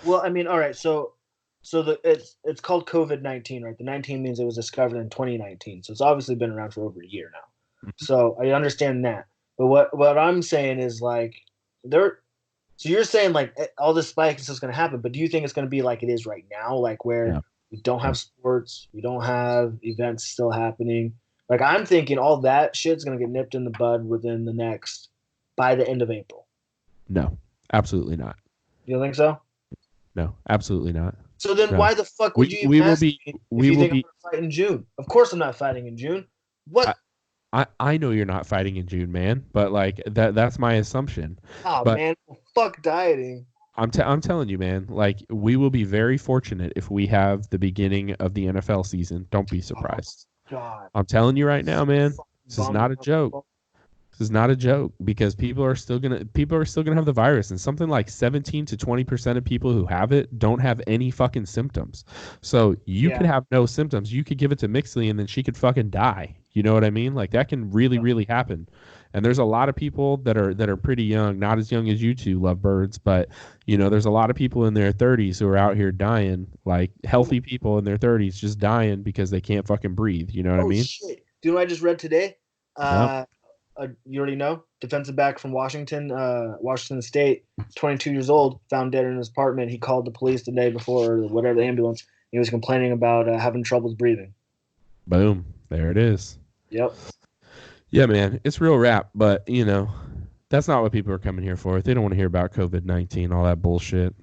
Well, I mean, all right, so it's called COVID-19, right? The 19 means it was discovered in 2019, so it's obviously been around for over a year now. Mm-hmm. So I understand that, but what I'm saying is like there. So you're saying like all this spike is just going to happen, but do you think it's going to be like it is right now, like where we don't have sports, we don't have events still happening? Like I'm thinking all that shit's going to get nipped in the bud by the end of April. No, absolutely not. You don't think so? No, absolutely not. So then why the fuck would you even ask me if you think I'm going to fight in June? Of course I'm not fighting in June. What? I know you're not fighting in June, man, but like that's my assumption. Oh But man, fuck dieting. I'm telling you, man, like we will be very fortunate if we have the beginning of the NFL season. Don't be Oh surprised. god. I'm telling you right now, man. This is Bummed not a joke. out. This is not a joke because people are still gonna have the virus, and something like 17 to 20% of people who have it don't have any fucking symptoms. So you could Yeah. have no symptoms. You could give it to Mixley, and then she could fucking die. You know what I mean? Like that can really, really happen. And there's a lot of people that are pretty young, not as young as you two lovebirds, but there's a lot of people in their 30s who are out here dying, like healthy people in their 30s just dying because they can't fucking breathe. You know what I Oh mean? shit. Do you know what I just read today? Yep. You already know. Defensive back from Washington State, 22 years old, found dead in his apartment. He called the police the day before, or whatever, the ambulance. He was complaining about having troubles breathing. Boom. There it is. Yep. Yeah, man, it's real rap, but that's not what people are coming here for. They don't want to hear about COVID-19, all that bullshit.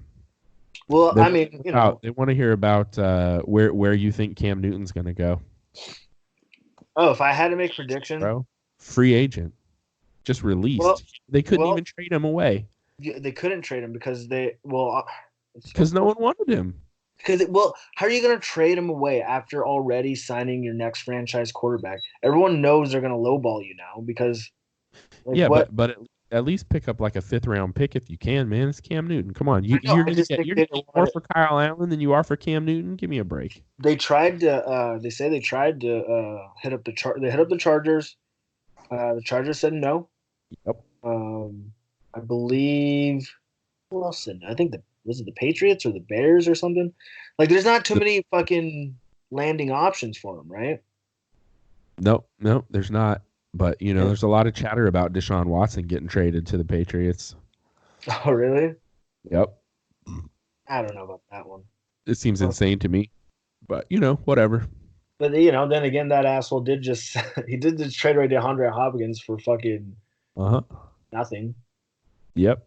Well, They I mean, they want to hear about where you think Cam Newton's going to go, Oh, if I had to make a prediction, bro. Free agent, just released. Well- They couldn't well- even trade him away they couldn't trade him because because no one wanted him. how are you going to trade him away after already signing your next franchise quarterback? Everyone knows they're going to lowball you now because, Yeah, what? but at least pick up like a 5th-round pick if you can, man. It's Cam Newton. Come on, I know, you're I gonna just get think you're they gonna get don't more want for Kyle Allen than you are for Cam Newton. Give me a break. They tried to. They say they tried to hit up They hit up the Chargers. The Chargers said no. Yep. I believe. Who else said no? I think was it the Patriots or the Bears or something? Like, there's not too many fucking landing options for him, right? No, there's not. But there's a lot of chatter about Deshaun Watson getting traded to the Patriots. Oh, really? Yep. I don't know about that one. It seems insane to me. But whatever. But then again, that asshole did just trade away DeAndre Hopkins for fucking nothing. Yep.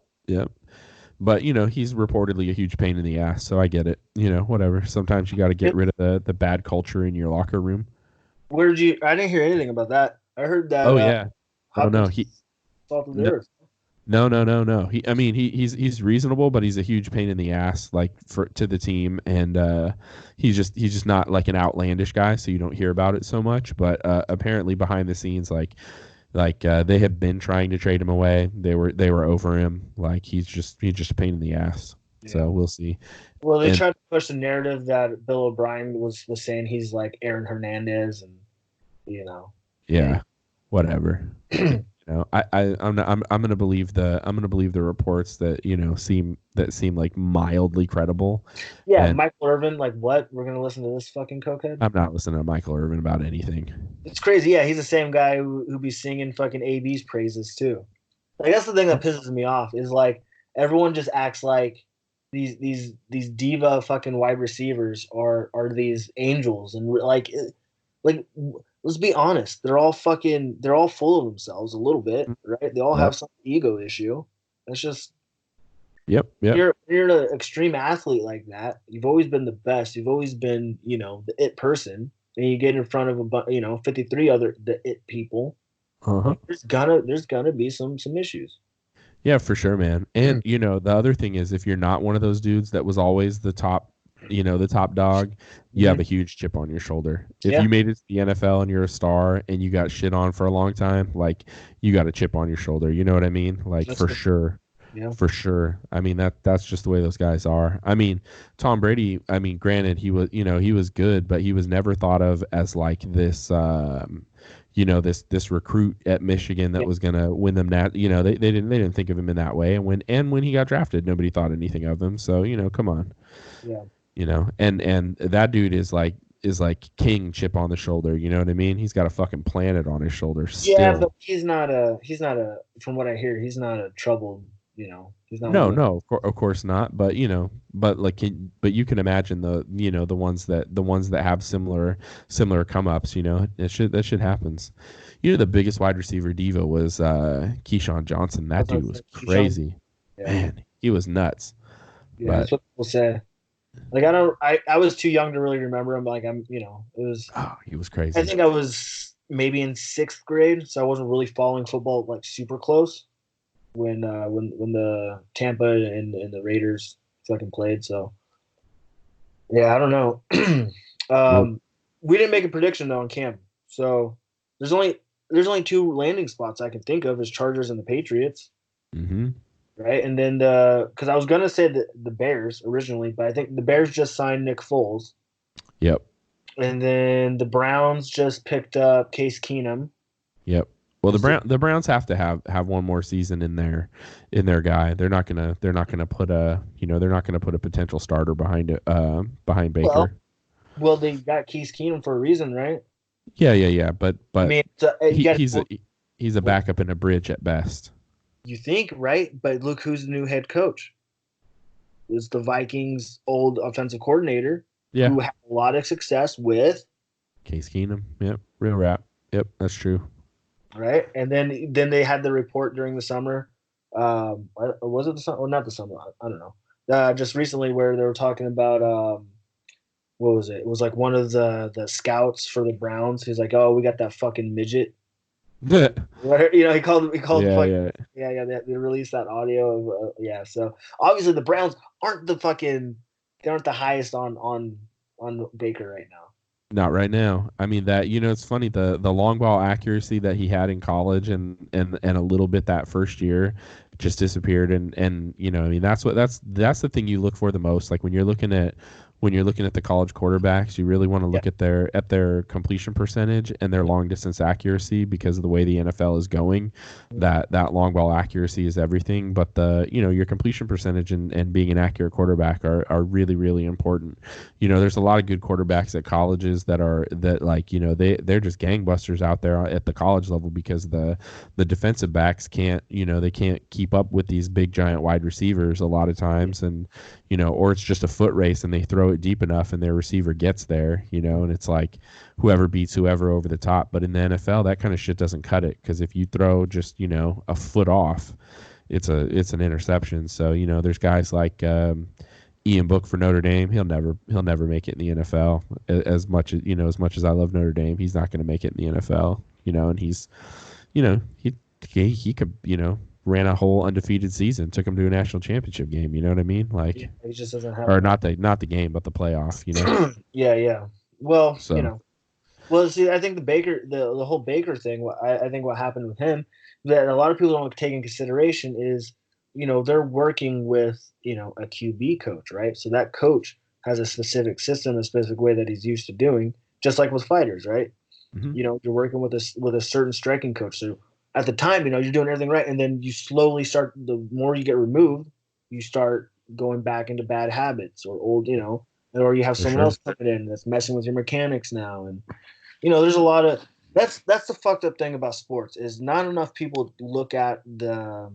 But he's reportedly a huge pain in the ass, so I get it. Whatever. Sometimes you got to get rid of the bad culture in your locker room. I didn't hear anything about that. I heard that. Oh yeah. Oh no, No. He's reasonable, but he's a huge pain in the ass, like to the team, and he's just not like an outlandish guy, so you don't hear about it so much. But apparently behind the scenes, like they have been trying to trade him away. They were over him. Like he's just a pain in the ass. Yeah. So we'll see. Well, they tried to push the narrative that Bill O'Brien was saying he's like Aaron Hernandez, and Yeah, whatever. I'm gonna believe the reports that seem like mildly credible. Yeah, and Michael Irvin, like what? We're gonna listen to this fucking cokehead? I'm not listening to Michael Irvin about anything. It's crazy. Yeah, he's the same guy who be singing fucking AB's praises too. Like that's the thing that pisses me off is like everyone just acts like these diva fucking wide receivers are these angels, and like let's be honest, they're all full of themselves a little bit, right? They all have some ego issue. That's just Yep. You're an extreme athlete like that. You've always been the best. You've always been, the it person, and you get in front of 53 other the it people. There's gonna be some issues. Yeah, for sure, man. And the other thing is, if you're not one of those dudes that was always the top, the top dog, you have a huge chip on your shoulder. If you made it to the NFL and you're a star and you got shit on for a long time, like you got a chip on your shoulder. You know what I mean? Like that's for sure. Yeah. For sure. I mean that's just the way those guys are. I mean, Tom Brady, granted he was he was good, but he was never thought of as like this this recruit at Michigan that was gonna win them that they didn't think of him in that way. And when he got drafted, nobody thought anything of him. So, come on. Yeah. And that dude is like king chip on the shoulder, you know what I mean? He's got a fucking planet on his shoulder still. Yeah, but he's not a from what I hear, he's not a troubled, he's not. No, of course not. But but you can imagine the ones that have similar come ups. That shit happens. The biggest wide receiver diva was Keyshawn Johnson. That dude was crazy. Yeah. Man, he was nuts. Yeah, that's what people say. Like I was too young to really remember him. Like it was. Oh, he was crazy. I think I was maybe in 6th grade, so I wasn't really following football like super close when the Tampa and the Raiders fucking played. So yeah, I don't know. Well, We didn't make a prediction though on Cam. So there's only 2 landing spots I can think of as Chargers and the Patriots, mm-hmm. right? And then because I was gonna say the Bears originally, but I think the Bears just signed Nick Foles, Yep. and then the Browns just picked up Case Keenum. Yep. Well, the Browns have to have one more season in their guy. They're not gonna put a potential starter behind Baker. Well, they got Case Keenum for a reason, right? Yeah. But I mean, he's a backup and a bridge at best. you think, right? But look who's the new head coach. It's the Vikings' old offensive coordinator, Yeah. who had a lot of success with Case Keenum. Yep. Real rap. Yep. That's true. right. And then they had the report during the summer. Was it the summer? Or not the summer? I don't know. Just recently, where they were talking about what was it? It was like one of the scouts for the Browns. He's like, "Oh, we got that fucking midget." He called yeah. They released that audio of So obviously the Browns aren't the highest on Baker right now. Not right now. I mean that it's funny the long ball accuracy that he had in college and a little bit that first year just disappeared and I mean that's the thing you look for the most. Like when you're looking at the college quarterbacks, you really want to look at their completion percentage and their long distance accuracy because of the way the NFL is going. That long ball accuracy is everything, but your completion percentage and being an accurate quarterback are really, really important. There's a lot of good quarterbacks at colleges they're just gangbusters out there at the college level because the defensive backs can't keep up with these big giant wide receivers a lot of times, and or it's just a foot race and they throw it deep enough and their receiver gets there, and it's like whoever beats whoever over the top. But in the NFL, that kind of shit doesn't cut it, because if you throw just a foot off, it's an interception. So there's guys like Ian Book for Notre Dame. He'll never make it in the NFL. As much as I love Notre Dame, he's not going to make it in the NFL. And he's he could ran a whole undefeated season, took him to a national championship game. You know what I mean? Like, he just doesn't have, or not the game, but the playoff. Yeah. Well, So. Well, see, I think the whole Baker thing. I think what happened with him that a lot of people don't take in consideration is, they're working with a QB coach, right? So that coach has a specific system, a specific way that he's used to doing, just like with fighters, right? Mm-hmm. You're working with a certain striking coach. So at the time, you're doing everything right, and then you slowly start. The more you get removed, you start going back into bad habits or old, or you have someone else coming in that's messing with your mechanics now, and there's a lot of that's the fucked up thing about sports is not enough people look at the,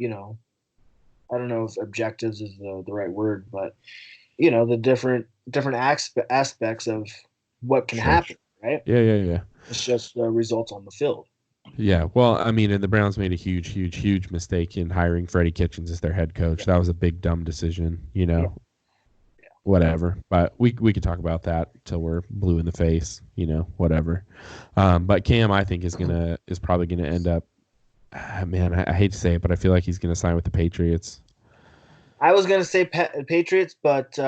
I don't know if objectives is the right word, but the different aspects of what can happen, right? Yeah. It's just the results on the field. Yeah, well, I mean, and the Browns made a huge mistake in hiring Freddie Kitchens as their head coach. That was a big dumb decision, Whatever. But we could talk about that till we're blue in the face, whatever. But Cam, I think is probably gonna end up. Man, I hate to say it, but I feel like he's gonna sign with the Patriots. I was gonna say Patriots, but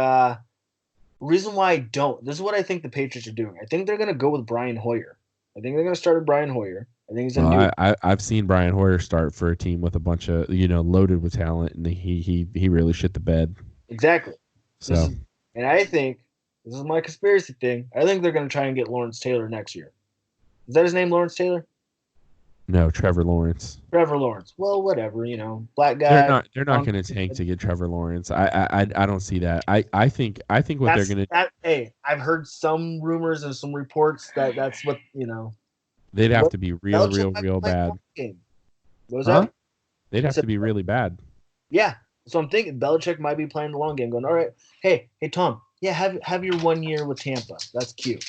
reason why I don't. This is what I think the Patriots are doing. I think they're gonna go with Brian Hoyer. I think they're gonna start with Brian Hoyer. I think he's gonna I've seen Brian Hoyer start for a team with a bunch of loaded with talent, and he really shit the bed. Exactly. So, and I think this is my conspiracy thing. I think they're gonna try and get Lawrence Taylor next year. Is that his name, Lawrence Taylor? No, Trevor Lawrence. Trevor Lawrence. Well, whatever, black guy. They're not going to tank to get Trevor Lawrence. I don't see that. I think what they're going to. Hey, I've heard some rumors and some reports that's what They'd have to be real bad. What was that? They'd have to be really bad. Yeah. So I'm thinking Belichick might be playing the long game, going, all right, hey Tom, yeah, have your 1 year with Tampa. That's cute.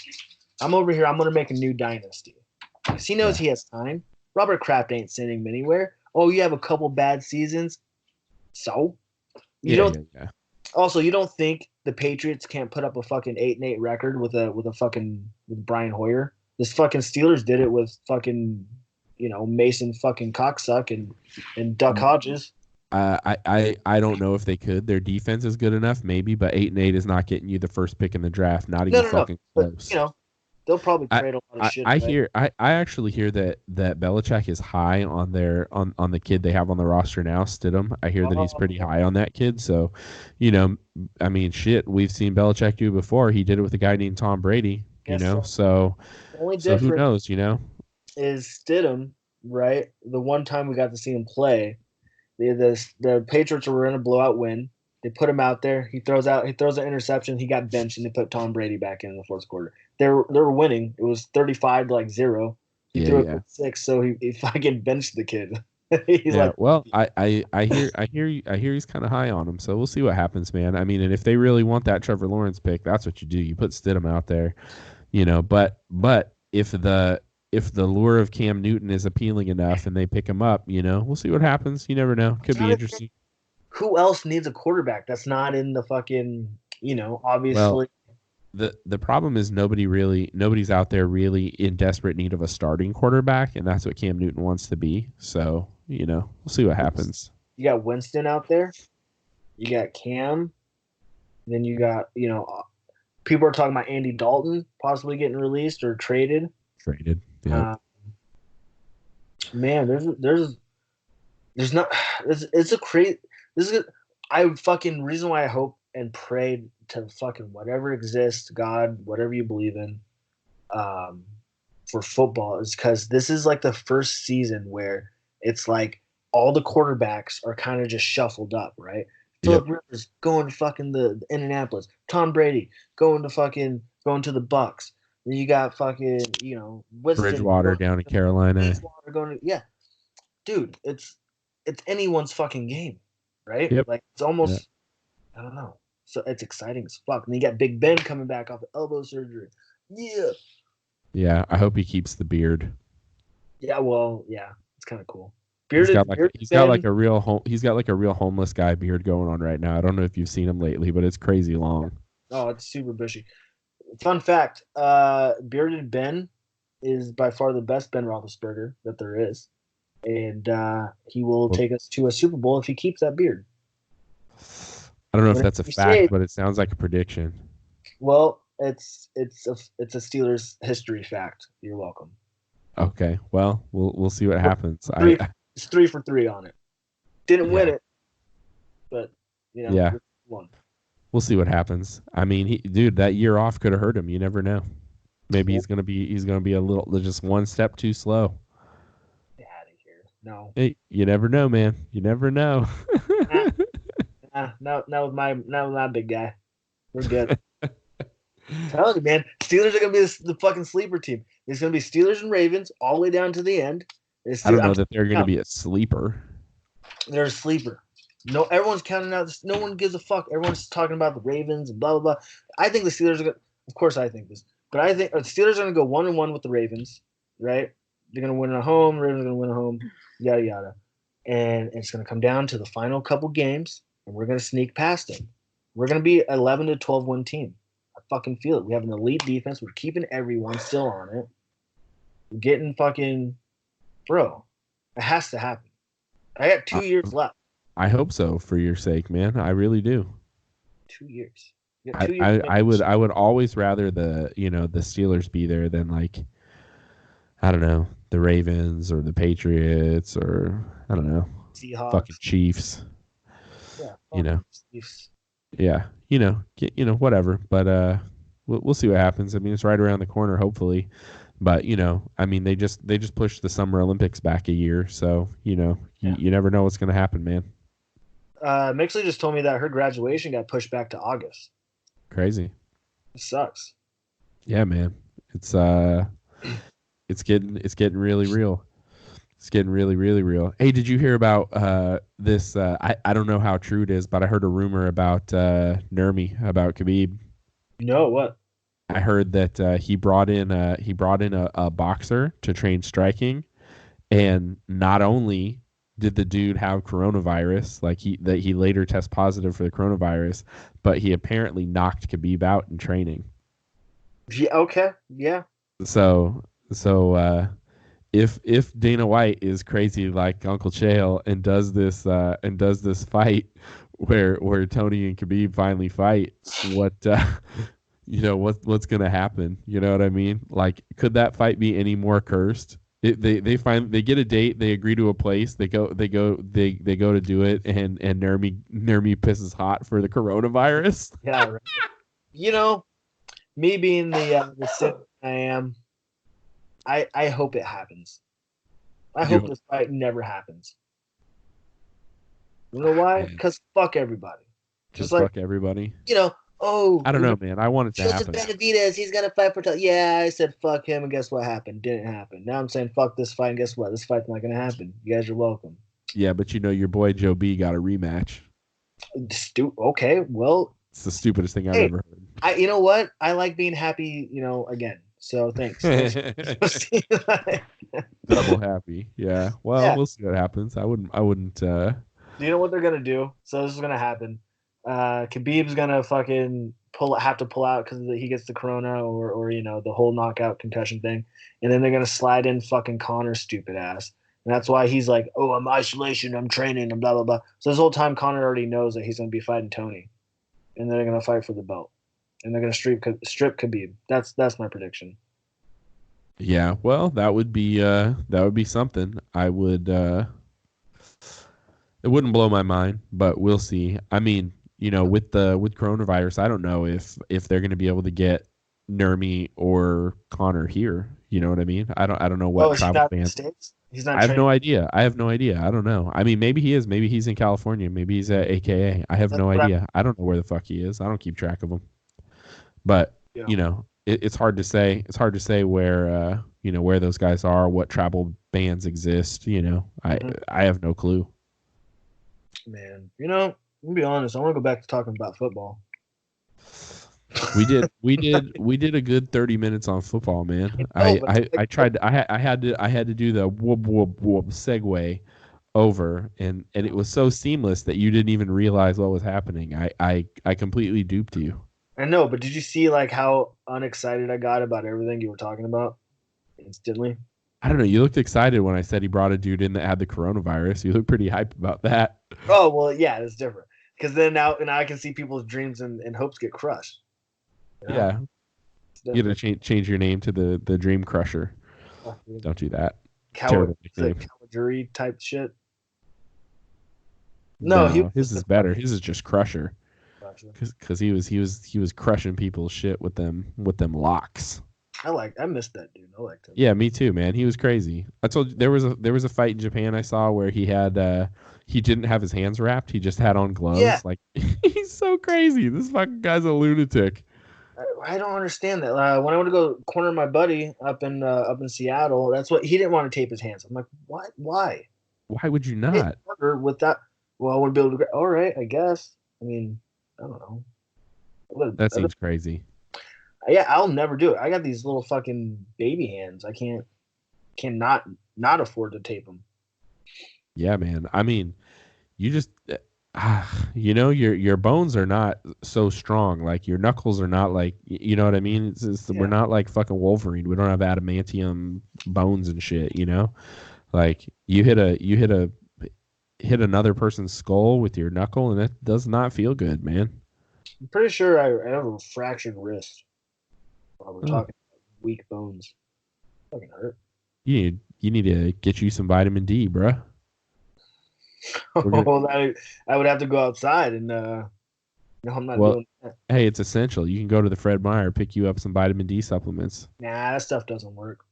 I'm over here. I'm going to make a new dynasty. Because he knows he has time. Robert Kraft ain't sending him anywhere. Oh, you have a couple bad seasons. So? You don't. Also, you don't think the Patriots can't put up a fucking 8-8 record with Brian Hoyer? This fucking Steelers did it with fucking, Mason fucking cocksuck and Duck Hodges. I don't know if they could. Their defense is good enough, maybe, but 8-8 is not getting you the first pick in the draft. Not even fucking close. But, they'll probably trade a lot of shit. I actually hear that Belichick is high on on the kid they have on the roster now, Stidham. I hear that he's pretty high on that kid. So, I mean, shit, we've seen Belichick do before. He did it with a guy named Tom Brady. So who knows? Is Stidham, right? The one time we got to see him play, the Patriots were in a blowout win. They put him out there. He throws an interception. He got benched, and they put Tom Brady back in the fourth quarter. They were winning. It was 35-0. He threw it for 6, so he fucking benched the kid. He's well, I hear he's kind of high on him. So we'll see what happens, man. I mean, and if they really want that Trevor Lawrence pick, that's what you do. You put Stidham out there, But if the lure of Cam Newton is appealing enough and they pick him up, we'll see what happens. You never know. Could be interesting. Who else needs a quarterback that's not in the fucking, obviously. Well, the problem is nobody's out there really in desperate need of a starting quarterback, and that's what Cam Newton wants to be. So, we'll see what happens. You got Winston out there. You got Cam. Then you got, people are talking about Andy Dalton possibly getting released or traded. Yeah. Man, there's not. It's a crazy. Reason why I hope and pray to fucking whatever exists, God, whatever you believe in, for football is because this is like the first season where it's like all the quarterbacks are kind of just shuffled up, right? Philip Rivers going to fucking the Indianapolis. Tom Brady going to the Bucks. Then you got fucking, Winston Bridgewater down in Carolina. Dude, it's anyone's fucking game, right? Yep. Like it's almost, I don't know. So it's exciting as fuck. And you got Big Ben coming back off of elbow surgery. Yeah. Yeah, I hope he keeps the beard. Yeah, well, yeah, it's kind of cool. He's got like a real homeless guy beard going on right now. I don't know if you've seen him lately, but it's crazy long. Oh, it's super bushy. Fun fact: bearded Ben is by far the best Ben Roethlisberger that there is, and he will take us to a Super Bowl if he keeps that beard. I don't know if that's a fact, but it sounds like a prediction. Well, it's a Steelers history fact. You're welcome. Okay, well, we'll see what happens. It's 3 for 3 on it. Didn't win it, but won. We'll see what happens. I mean, dude, that year off could have hurt him. You never know. Maybe he's gonna be a little just one step too slow. Get out of here. No. Hey, you never know, man. You never know. Not with my big guy. We're good. I'm telling you, man, Steelers are gonna be the fucking sleeper team. It's gonna be Steelers and Ravens all the way down to the end. I don't know that they're gonna be a sleeper. They're a sleeper. No, everyone's counting out. No one gives a fuck. Everyone's talking about the Ravens and blah blah blah. I think the Steelers are gonna. Of course, I think this, but I think the Steelers are gonna go 1-1 with the Ravens. Right? They're gonna win at home. Ravens are gonna win at home. Yada yada, and it's gonna come down to the final couple games, and we're gonna sneak past them. We're gonna be 11-12 win team. I fucking feel it. We have an elite defense. We're keeping everyone still on it. We're getting fucking, bro. It has to happen. I got 2 years left. I hope so for your sake, man. I really do. 2 years. I would always rather the Steelers be there than like, I don't know, the Ravens or the Patriots or I don't know, Seahawks. Fucking Chiefs. Yeah. Chiefs. Yeah. Whatever. But we'll see what happens. I mean, it's right around the corner, hopefully. But I mean, they just pushed the Summer Olympics back a year, so you never know what's gonna happen, man. Mixley just told me that her graduation got pushed back to August. Crazy. It sucks. Yeah, man. It's getting really real. It's getting really, really real. Hey, did you hear about this? I don't know how true it is, but I heard a rumor about Nurmi, about Khabib. No, what? I heard that he brought in a boxer to train striking, and not only did the dude have coronavirus, like he later test positive for the coronavirus, but he apparently knocked Khabib out in training. Yeah, okay, yeah. So So if Dana White is crazy like Uncle Chael and does this fight where Tony and Khabib finally fight, what what's gonna happen? You know what I mean? Like, could that fight be any more cursed? They get a date, they agree to a place, they go to do it, and Nurmi pisses hot for the coronavirus. Yeah, right. Me being the citizen I am, I hope it happens. I hope this fight never happens. You know why? Because fuck everybody. Just fuck everybody. I don't know, man. I want it to Joseph happen. Benavidez, he's gonna fight for. Yeah, I said fuck him, and guess what happened? Didn't happen. Now I'm saying fuck this fight, and guess what? This fight's not gonna happen. You guys are welcome. Yeah, but your boy Joe B got a rematch. Okay, well, it's the stupidest thing I've ever heard. You know what? I like being happy. Again. So thanks. Double happy. Yeah. Well, we'll see what happens. I wouldn't. Do you know what they're gonna do? So this is gonna happen. Khabib's gonna fucking have to pull out because he gets the corona or the whole knockout concussion thing, and then they're gonna slide in fucking Connor's stupid ass, and that's why he's like, oh, I'm isolation, I'm training, and blah blah blah. So this whole time Connor already knows that he's gonna be fighting Tony, and they're gonna fight for the belt, and they're gonna strip Khabib. That's my prediction. Yeah, well, that would be something. I would. It wouldn't blow my mind, but we'll see. I mean, with coronavirus, I don't know if they're going to be able to get Nurmi or Connor here. You know what I mean? I don't know what travel bans. He's not. I have no idea. I don't know. I mean, maybe he is. Maybe he's in California. Maybe he's at AKA. I have no idea. I don't know where the fuck he is. I don't keep track of him. But it's hard to say. It's hard to say where where those guys are, what travel bans exist. I have no clue. Man, I'm gonna be honest. I want to go back to talking about football. We did a good 30 minutes on football, man. I tried. I had to do the whoop whoop whoop segue over, and it was so seamless that you didn't even realize what was happening. I completely duped you. I know, but did you see like how unexcited I got about everything you were talking about instantly? I don't know. You looked excited when I said he brought a dude in that had the coronavirus. You look pretty hyped about that. Oh, well, yeah, it's different. Because then now I can see people's dreams and hopes get crushed. Yeah. You got to change your name to the Dream Crusher. Oh, don't do that. Cowardry type shit. No, his is better. His is just Crusher. Because he was crushing people's shit with them locks. I missed that dude. I liked him. Yeah, me too, man. He was crazy. I told you there was a fight in Japan I saw where he had he didn't have his hands wrapped. He just had on gloves. Yeah. Like he's so crazy. This fucking guy's a lunatic. I don't understand that. When I went to go corner my buddy up in Seattle, that's what he didn't want to tape his hands. I'm like, what? Why? Why would you not? With that, well, I want to be able to. All right, I guess. I mean, I don't know. That seems crazy. Yeah, I'll never do it. I got these little fucking baby hands. I cannot not afford to tape them. Yeah, man. I mean, you just, your bones are not so strong. Like your knuckles are not like, you know what I mean? We're not like fucking Wolverine. We don't have adamantium bones and shit. Like you hit another person's skull with your knuckle, and it does not feel good, man. I'm pretty sure I have a fractured wrist. While we're talking about weak bones, fucking hurt. You need to get you some vitamin D, bruh. I would have to go outside, and no, I'm not doing that. Hey, it's essential. You can go to the Fred Meyer, pick you up some vitamin D supplements. Nah, that stuff doesn't work.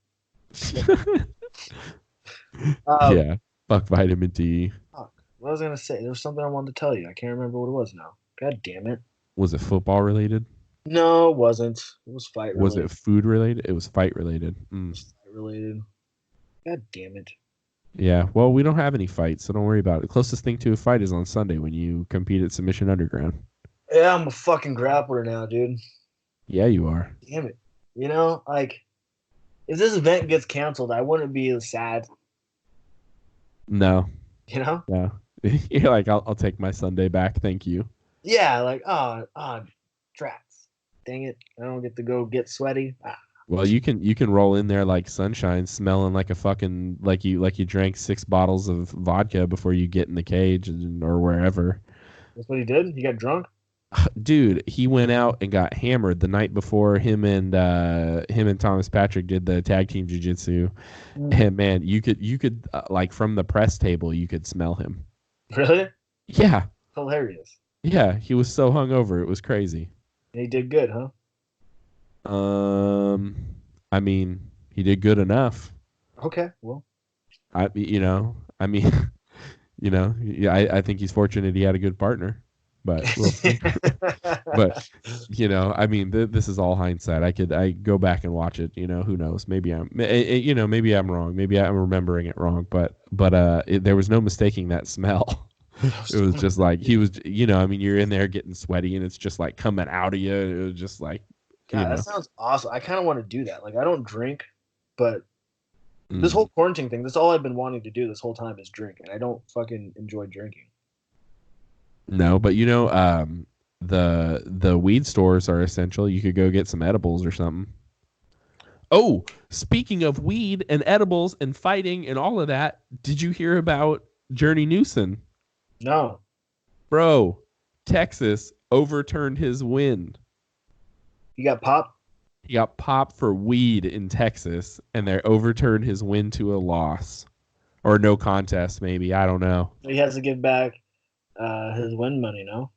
Yeah, fuck vitamin D. Fuck. What was I gonna say? There was something I wanted to tell you. I can't remember what it was now. God damn it. Was it football related? No, it wasn't. It was fight related. Was it food related? It was fight related. It was fight related. God damn it. Yeah, well, we don't have any fights, so don't worry about it. The closest thing to a fight is on Sunday when you compete at Submission Underground. Yeah, I'm a fucking grappler now, dude. Yeah, you are. Damn it. Like, if this event gets canceled, I wouldn't be sad. No. No. You're like, I'll take my Sunday back, thank you. Yeah, like, oh, tracks. Dang it. I don't get to go get sweaty. Well, you can roll in there like sunshine, smelling like a fucking like you drank 6 bottles of vodka before you get in the cage or wherever. That's what he did. He got drunk. Dude, he went out and got hammered the night before him and Thomas Patrick did the tag team jiu-jitsu. And man, you could like from the press table you could smell him. Really? Yeah. Hilarious. Yeah, he was so hungover, it was crazy. And he did good, huh? I mean, he did good enough. Okay, well. I yeah, I think he's fortunate he had a good partner, but we'll see. But I mean, this is all hindsight. I go back and watch it. Who knows? Maybe maybe I'm wrong. Maybe I'm remembering it wrong. But there was no mistaking that smell. It was just like he was. I mean, you're in there getting sweaty, and it's just like coming out of you. It was just like. God, that sounds awesome. I kind of want to do that. Like, I don't drink, but this whole quarantine thing, that's all I've been wanting to do this whole time is drink, and I don't fucking enjoy drinking. No, but the weed stores are essential. You could go get some edibles or something. Oh, speaking of weed and edibles and fighting and all of that, did you hear about Journey Newsom? No. Bro, Texas overturned his win. He got popped? He got popped for weed in Texas, and they overturned his win to a loss. Or no contest, maybe. I don't know. He has to give back his win money, no?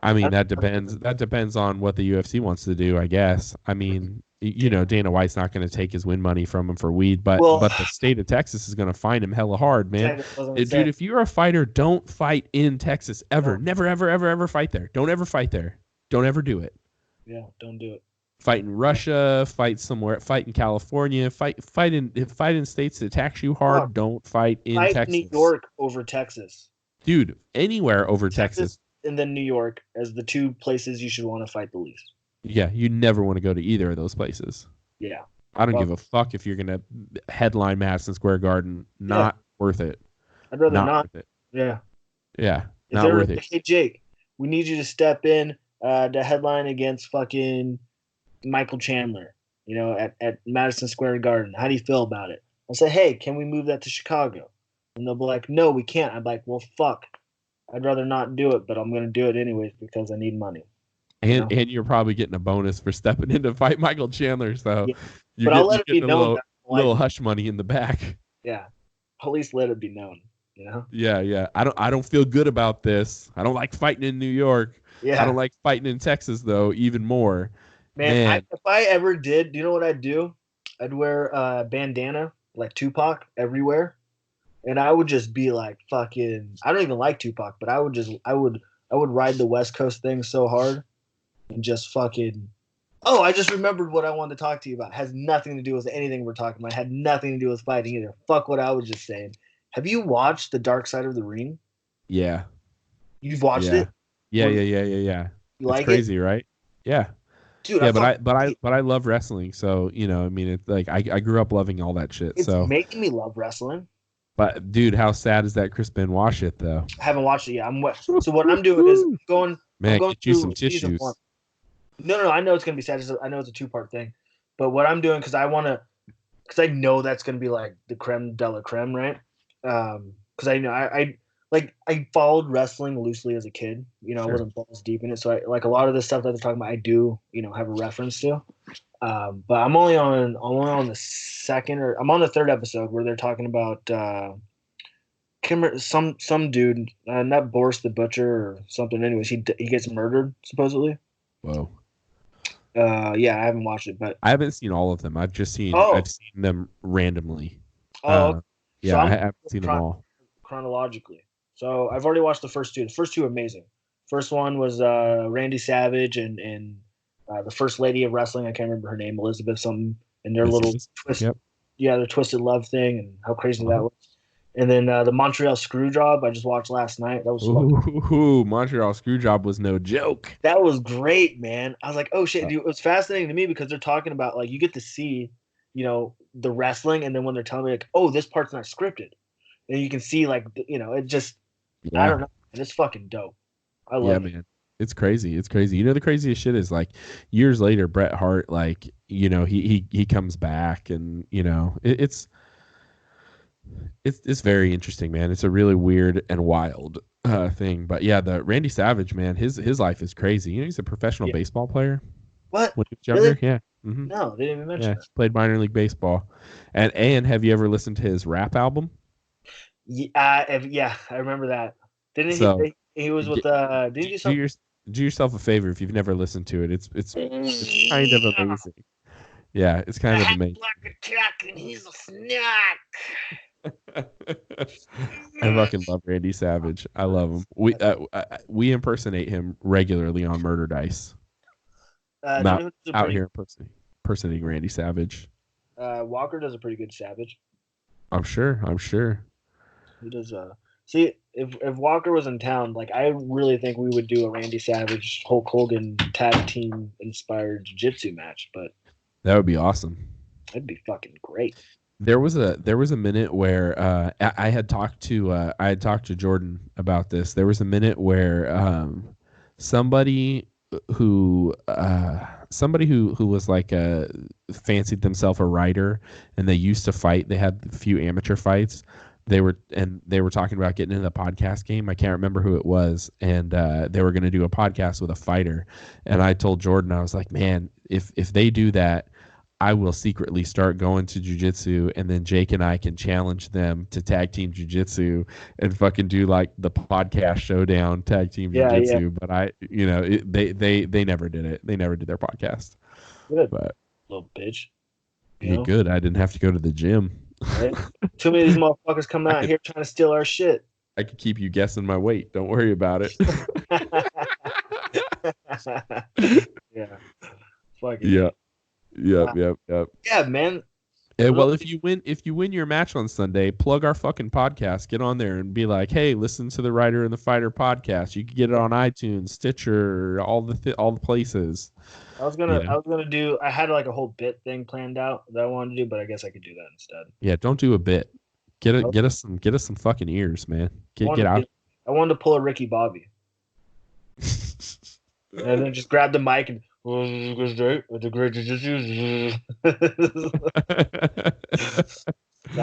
I mean, that depends. That depends on what the UFC wants to do, I guess. I mean, Dana White's not going to take his win money from him for weed, but the state of Texas is going to fine him hella hard, man. Dude, if you're a fighter, don't fight in Texas ever. No. Never, ever, ever, ever fight there. Don't ever fight there. Don't ever do it. Yeah, don't do it. Fight in Russia. Fight somewhere. Fight in California. Fight in states that tax you hard. Don't fight in Texas. Fight New York over Texas. Dude, anywhere over Texas. And then New York as the two places you should want to fight the least. Yeah, you never want to go to either of those places. Yeah. I don't give a fuck if you're going to headline Madison Square Garden. Not worth it. I'd rather not. Worth it. Yeah. Yeah, not worth it. Hey, Jake, we need you to step in to headline against fucking Michael Chandler, at Madison Square Garden. How do you feel about it? I say, hey, can we move that to Chicago? And they'll be like, no, we can't. I'm like, well, fuck. I'd rather not do it, but I'm going to do it anyways because I need money. And you're probably getting a bonus for stepping in to fight Michael Chandler. So but I'll let it be known. Little hush money in the back. Yeah. At least let it be known, Yeah. I don't feel good about this. I don't like fighting in New York. Yeah. I don't like fighting in Texas, though, even more. Man. If I ever did, do you know what I'd do? I'd wear a bandana like Tupac everywhere. And I would just be like fucking. I don't even like Tupac, but I would ride the West Coast thing so hard, and just fucking. Oh, I just remembered what I wanted to talk to you about. It has nothing to do with anything we're talking about. It had nothing to do with fighting either. Fuck what I was just saying. Have you watched The Dark Side of the Ring? Yeah. You've watched it? Yeah. You like it's crazy, right? Yeah. Dude, yeah, but I love wrestling, so I mean, it's like I grew up loving all that shit. It's making me love wrestling. But dude, how sad is that Chris Benoit shit though? I haven't watched it yet. So what I'm doing is going. Man, I'm going get you some tissues. No. I know it's gonna be sad. I know it's a 2-part thing, but what I'm doing because I know that's gonna be like the creme de la creme, right? Because I know I followed wrestling loosely as a kid. I wasn't balls deep in it, so I like a lot of the stuff that they're talking about. I do have a reference to. But I'm only on the second I'm on the third episode where they're talking about some dude, not Boris the Butcher or something. Anyways, he gets murdered supposedly. Whoa. Yeah, I haven't watched it, but I haven't seen all of them. I've seen them randomly. Yeah, so I haven't seen them all chronologically. So I've already watched the first two. The first two are amazing. First one was Randy Savage and the first lady of wrestling, I can't remember her name, Elizabeth something, and their little twist, their twisted love thing, and how crazy that was. And then the Montreal Screwjob I just watched last night. That was Montreal Screwjob was no joke. That was great, man. I was like, oh shit, dude. It was fascinating to me because they're talking about like you get to see, the wrestling, and then when they're telling me like, oh, this part's not scripted, and you can see like, it just, I don't know, and it's fucking dope. I love it. Man. It's crazy. It's crazy. The craziest shit is like years later, Bret Hart, like, he comes back and, it's very interesting, man. It's a really weird and wild thing. But yeah, the Randy Savage, man, his life is crazy. He's a professional Yeah. baseball player What? when he was younger. Really? Yeah. Hmm. No, they didn't even mention Yeah. that. Played minor league baseball. And have you ever listened to his rap album? Yeah, I remember that. Didn't So he was with get, didn't he do do, something? do yourself a favor if you've never listened to it. It's kind of amazing. Yeah, it's kind of amazing. Like a truck and he's a snack. I fucking love Randy Savage. I love him. We impersonate him regularly on Murder Dice. I'm out here impersonating Randy Savage. Walker does a pretty good Savage. I'm sure. He does. See, if Walker was in town, like I really think we would do a Randy Savage Hulk Hogan tag team inspired jiu-jitsu match. But that would be awesome. That'd be fucking great. There was a minute where I had talked to Jordan about this. There was a minute where somebody who was like fancied themselves a writer, and they used to fight. They had a few amateur fights. They were talking about getting into the podcast game. I can't remember who it was, and they were going to do a podcast with a fighter. And I told Jordan, I was like, man, if they do that, I will secretly start going to jiu-jitsu, and then Jake and I can challenge them to tag team jiu-jitsu and fucking do like the podcast showdown tag team jiu-jitsu. Yeah. But they never did it. They never did their podcast. Good. But little bitch. Good. I didn't have to go to the gym. Right? Too many of these motherfuckers coming out here trying to steal our shit. I could keep you guessing my weight. Don't worry about it. Yeah. Fucking yeah. Yep. Yeah, man. Yeah, well, if you win your match on Sunday, plug our fucking podcast. Get on there and be like, "Hey, listen to the Writer and the Fighter podcast." You can get it on iTunes, Stitcher, all the places. I had like a whole bit thing planned out that I wanted to do, but I guess I could do that instead. Yeah, don't do a bit. Get us some fucking ears, man. Get out. I wanted to pull a Ricky Bobby. And then just grab the mic and that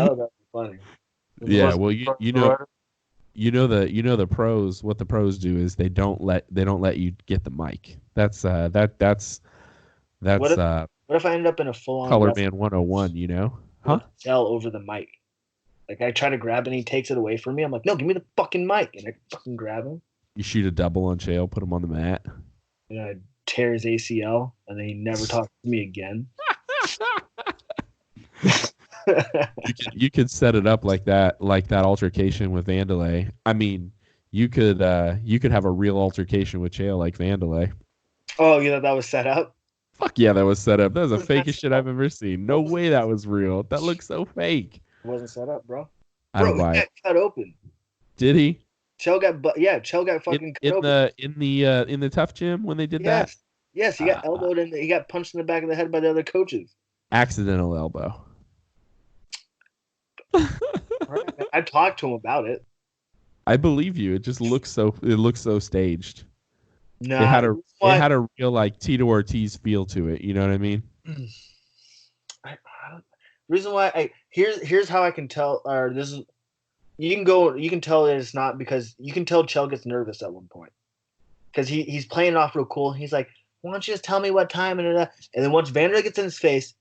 would be funny. Yeah, well, the pros. What the pros do is they don't let you get the mic. That's what if I ended up in a full on Color Man 101? Huh? Yell over the mic. Like I try to grab it and he takes it away from me. I'm like, no, give me the fucking mic, and I fucking grab him. You shoot a double on Chael, put him on the mat. And I tear his ACL, and then he never talks to me again. You could set it up like that altercation with Vandelay. I mean, you could have a real altercation with Chael like Vandelay. Oh, you thought that was set up? Fuck yeah, that was set up. That was the fakest shit I've ever seen. No way that was real. That looks so fake. It wasn't set up, bro. I don't buy it. Cut open. Did he? Chael got fucking cut open. In the Tough Gym when they did that. Yes, he got elbowed and he got punched in the back of the head by the other coaches. Accidental elbow. I talked to him about it. I believe you. It just looks so staged. No, it had a real like Tito Ortiz feel to it. You know what I mean? Reason why here's how I can tell. Or this is you can tell that it's not, because you can tell Chael gets nervous at one point because he's playing it off real cool. He's like, "Why don't you just tell me what time?" And then once Vanderlei gets in his face,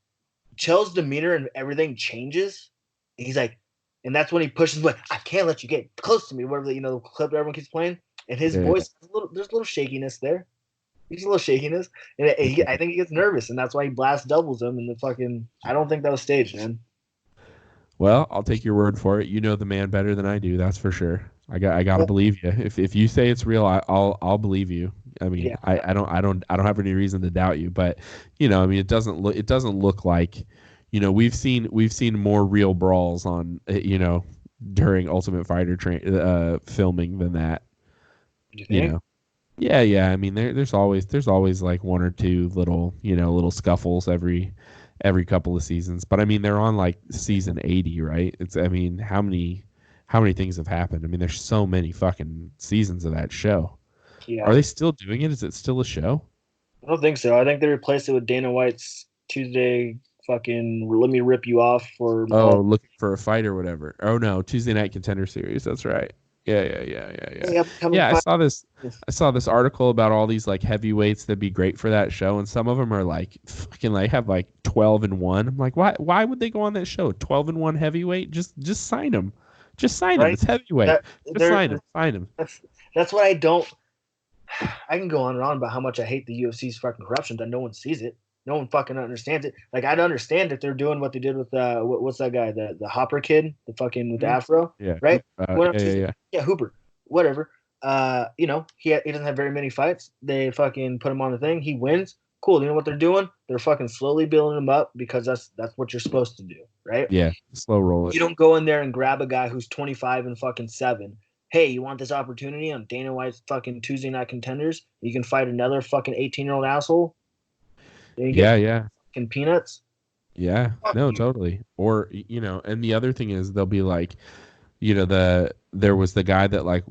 Chael's demeanor and everything changes. And he's like, and that's when he pushes like, "I can't let you get close to me." Whatever the clip that everyone keeps playing, and his voice there's a little shakiness there. There's a little shakiness, and I think he gets nervous, and that's why he blast doubles him. And I don't think that was staged, man. Well, I'll take your word for it. You know the man better than I do. That's for sure. I gotta believe you. If you say it's real, I'll believe you. I mean, yeah. I don't have any reason to doubt you. But I mean, it doesn't look like, we've seen more real brawls on during Ultimate Fighter filming than that. You think? Yeah. I mean, there's always like one or two little scuffles every couple of seasons. But I mean, they're on like season 80, right? I mean, how many things have happened? I mean, there's so many fucking seasons of that show. Yeah. Are they still doing it? Is it still a show? I don't think so. I think they replaced it with Dana White's Tuesday fucking let me rip you off for Oh, looking for a fight or whatever. Oh no, Tuesday Night Contender Series. That's right. Yeah. upcoming Yeah, I fight. saw this. I saw this article about all these like heavyweights that'd be great for that show, and some of them are like fucking like have like 12-1. I'm like, why? Why would they go on that show? 12-1 heavyweight? Just sign them. Just sign them. Right? It's heavyweight. That Just there sign them. Sign them. that's what I don't I can go on and on about how much I hate the UFC's fucking corruption, but no one sees it. No one fucking understands it. Like I'd understand if they're doing what they did with what's that guy, the Hopper kid, the fucking with the afro, Yeah. right? Yeah. Hooper, whatever. He doesn't have very many fights. They fucking put him on the thing. He wins. Cool. You know what they're doing? They're fucking slowly building him up because that's what you're supposed to do, right? Yeah. Slow roll it. You don't go in there and grab a guy who's 25 and fucking 7. Hey, you want this opportunity on Dana White's fucking Tuesday Night Contenders? You can fight another fucking 18-year-old asshole. Then you get fucking peanuts. Yeah. Fuck No, you. totally. Or and the other thing is they'll be like, there was the guy that like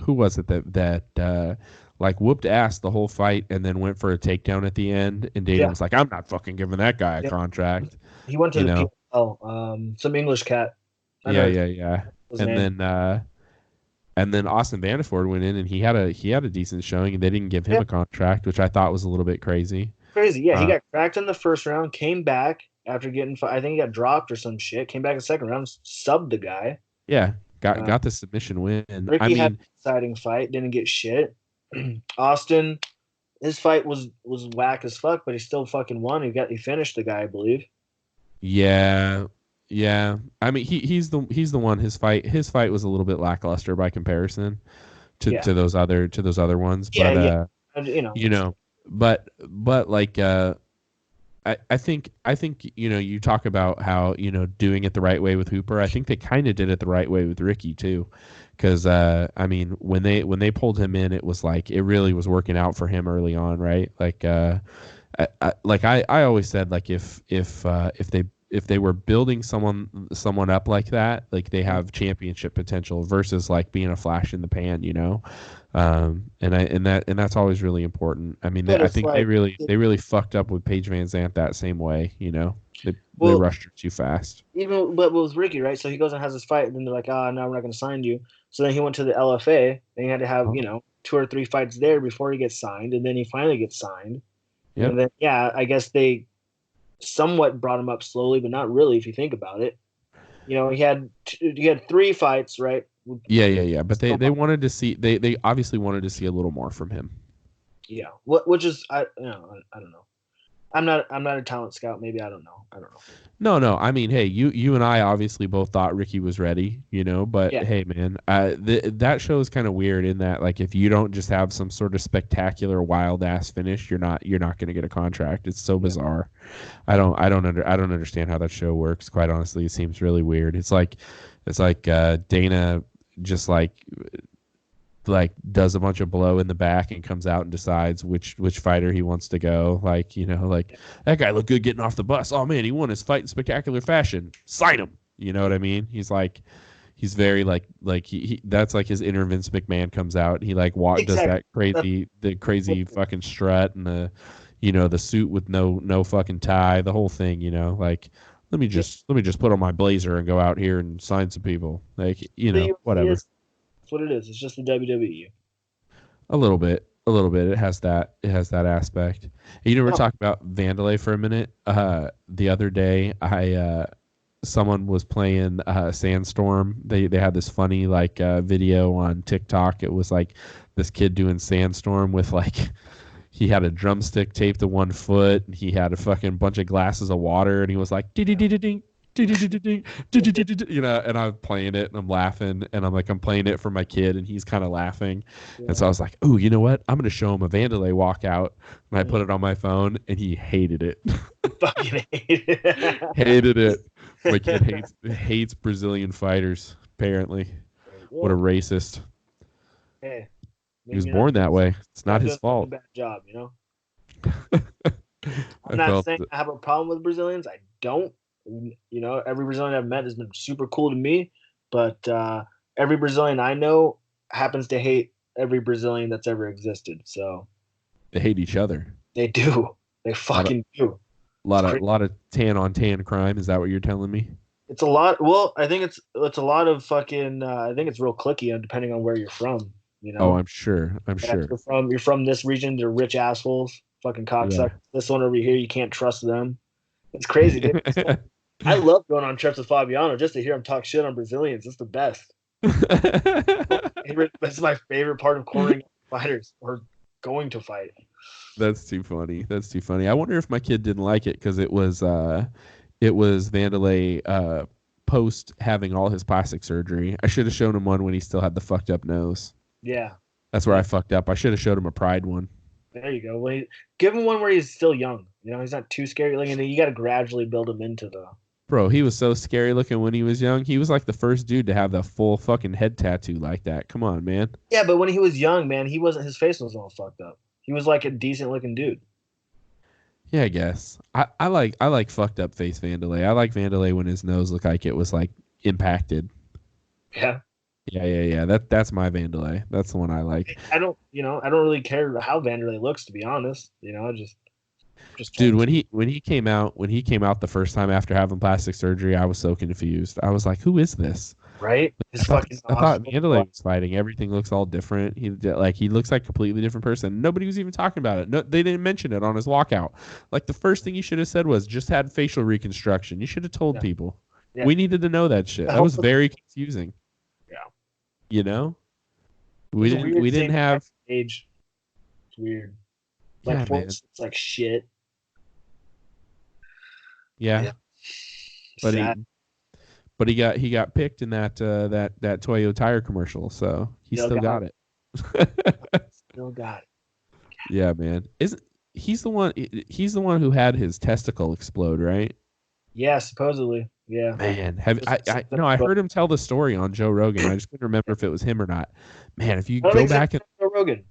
who was it that like whooped ass the whole fight and then went for a takedown at the end, and Dana was like, I'm not fucking giving that guy a contract. He went to the PFL, some English cat. Yeah. And then Austin Vanderford went in and he had a decent showing, and they didn't give him a contract, which I thought was a little bit crazy. Crazy, yeah. He got cracked in the first round, came back after getting, I think he got dropped or some shit. Came back in the second round, subbed the guy. Yeah, got the submission win. Ricky had an exciting fight, didn't get shit. Austin, his fight was whack as fuck, but he still fucking won. He finished the guy, I believe. Yeah. I mean, he's the one. His fight was a little bit lackluster by comparison to those other ones. But but like I think you talk about how doing it the right way with Hooper. I think they kind of did it the right way with Ricky too, because I mean when they pulled him in, it was like it really was working out for him early on, right? Like I always said, like if they were building someone up like that, like they have championship potential versus like being a flash in the pan, and that's always really important. I mean, I think they really fucked up with Paige Van Zandt that same way. They rushed her too fast. Even but with Ricky, right? So he goes and has his fight, and then they're like, no, we're not going to sign you. So then he went to the LFA, and he had to have 2 or 3 fights there before he gets signed, and then he finally gets signed. Yep. And then I guess they somewhat brought him up slowly, but not really if you think about it. He had 3 fights, right? Yeah. But they wanted to see they obviously wanted to see a little more from him. Yeah, which is I don't know. I'm not a talent scout. Maybe I don't know. No. I mean, hey, you and I obviously both thought Ricky was ready, But hey, man, that show is kind of weird in that, like, if you don't just have some sort of spectacular wild ass finish, you're not going to get a contract. It's so bizarre. I don't understand how that show works. Quite honestly, it seems really weird. It's like Dana just like does a bunch of blow in the back and comes out and decides which fighter he wants to go. Like, like that guy looked good getting off the bus. Oh man, he won his fight in spectacular fashion. Sign him. You know what I mean? He's very like he that's like his inner Vince McMahon comes out. He like does that crazy fucking strut and the suit with no fucking tie, the whole thing. Like let me just put on my blazer and go out here and sign some people. Like whatever. That's what it is. It's just the WWE. A little bit. It has that aspect. We're talking about Vandalay for a minute. The other day, someone was playing Sandstorm. They had this funny video on TikTok. It was like this kid doing Sandstorm with he had a drumstick taped to one foot, and he had a fucking bunch of glasses of water, and he was like ding. And I'm playing it and I'm laughing, and I'm playing it for my kid and he's kind of laughing. And so I was like, oh, you know what? I'm going to show him a Vandalay walkout. And I put it on my phone and he hated it. Fucking hated it. My kid hates Brazilian fighters, apparently. What a racist. Hey, he was born that way. It's not his fault. Bad job, I'm not saying I have a problem with Brazilians. I don't. Every Brazilian I've met has been super cool to me, but every Brazilian I know happens to hate every Brazilian that's ever existed. So They hate each other. they do. They fucking do. Lot of tan on tan crime. Is that what you're telling me? It's a lot. Well, I think it's a lot of fucking. I think it's real clicky, depending on where you're from. You Oh, know, I'm sure. I'm yeah, sure. you're from this region. They're rich assholes, fucking cocksuckers. Yeah. This one over here, you can't trust them. It's crazy, dude. I love going on trips with Fabiano just to hear him talk shit on Brazilians. It's the best. That's my favorite part of cornering fighters or going to fight. That's too funny. That's too funny. I wonder if my kid didn't like it because it was Vanderlei post having all his plastic surgery. I should have shown him one when he still had the fucked up nose. Yeah, That's where I fucked up. I should have showed him a pride one. there you go. Give him one where he's still young. You know, he's not too scary. Like, and then you got to gradually build him into the. Bro, he was so scary looking when he was young. He was like the first dude to have the full fucking head tattoo like that. Come on, man. Yeah, but when he was young, man, he wasn't. His face wasn't all fucked up. He was like a decent looking dude. Yeah, I guess. I like fucked up face Vanderlei. I like Vanderlei when his nose looked like it was like impacted. Yeah. Yeah. That's my Vanderlei. That's the one I like. I don't really care how Vanderlei looks, to be honest. You know, just dude, when he came out the first time after having plastic surgery, I was so confused. I was like, who is this? Right? I thought Vanderlei was fighting. Everything looks all different. He looks like a completely different person. Nobody was even talking about it. No, they didn't mention it on his walkout. Like the first thing you should have said was just had facial reconstruction. You should have told people. Yeah. We needed to know that shit. That was very confusing. Yeah. You know? We didn't have age. It's weird. Like yeah, it's like shit. Yeah. But he got picked in that Toyo tire commercial, so he still got it. Still got it. Yeah, man. He's the one who had his testicle explode, right? Yeah, supposedly. Yeah. Man, I heard him tell the story on Joe Rogan. I just couldn't remember if it was him or not. Man, if you go back and Joe Rogan.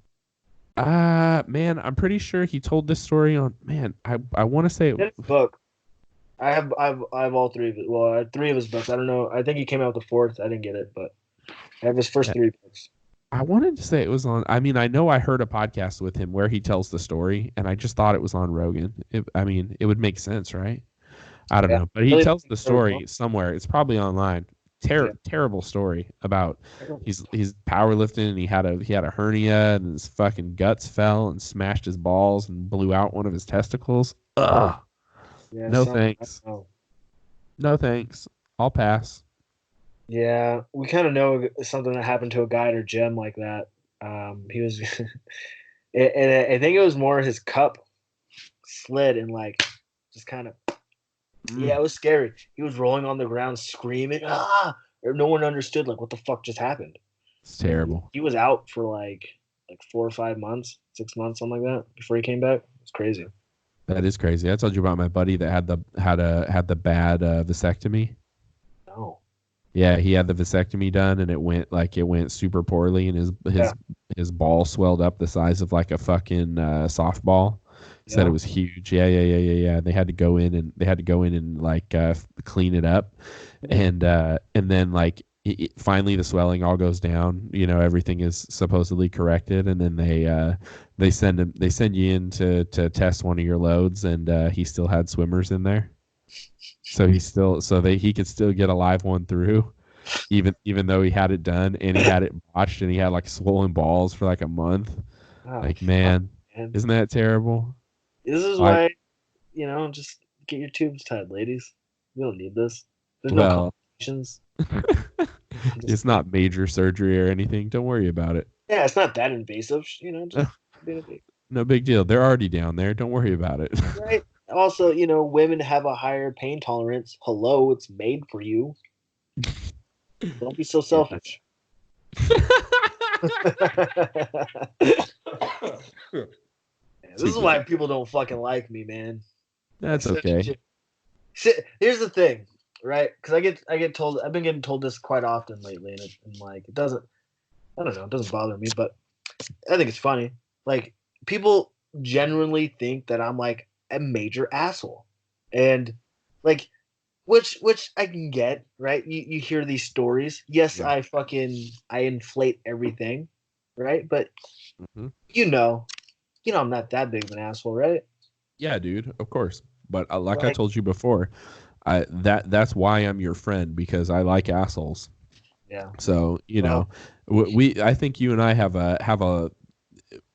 Man, I'm pretty sure he told this story on. Man, I want to say it was book. I have all three of it. Well, I had three of his books. I don't know. I think he came out with the fourth. I didn't get it, but I have his first three books. I wanted to say it was on. I mean, I know I heard a podcast with him where he tells the story, and I just thought it was on Rogan. It would make sense, right? I don't know, but he tells the story somewhere. It's probably online. Terrible story about he's powerlifting and he had a hernia and his fucking guts fell and smashed his balls and blew out one of his testicles. Ugh. Yeah, no thanks. No thanks. I'll pass. Yeah, we kind of know something that happened to a guy at our gym like that. He was, and I think it was more his cup slid and like just kind of. Yeah, it was scary. He was rolling on the ground screaming. No one understood like what the fuck just happened. It's terrible. He was out for like 4 or 5 months, 6 months, something like that, before he came back. It's crazy. That is crazy. I told you about my buddy that had the bad vasectomy. No. Yeah, he had the vasectomy done, and it went super poorly, and his ball swelled up the size of like a fucking softball. Said it was huge. Yeah. They had to go in and like clean it up, and then like finally the swelling all goes down. You know, everything is supposedly corrected, and then they send you in to test one of your loads, and he still had swimmers in there, so he could still get a live one through, even though he had it done and he had it botched and he had like swollen balls for like a month. Man, isn't that terrible? This is why, just get your tubes tied, ladies. We don't need this. There's no complications. It's not major surgery or anything. Don't worry about it. Yeah, it's not that invasive. Just no big deal. They're already down there. Don't worry about it. Right. Also, women have a higher pain tolerance. Hello, it's made for you. Don't be so selfish. This is why people don't fucking like me, man. That's okay. Here's the thing, right? Because I get told, I've been getting told this quite often lately, and like it doesn't bother me, but I think it's funny. Like people genuinely think that I'm like a major asshole, and like Which I can get, right? You hear these stories. Yes, Yeah. I inflate everything, right? But hmm you know, I'm not that big of an asshole, right? Yeah, dude, of course. But like I Like, told you before, that's why I'm your friend, because I like assholes. yeah. So Well, I think you and I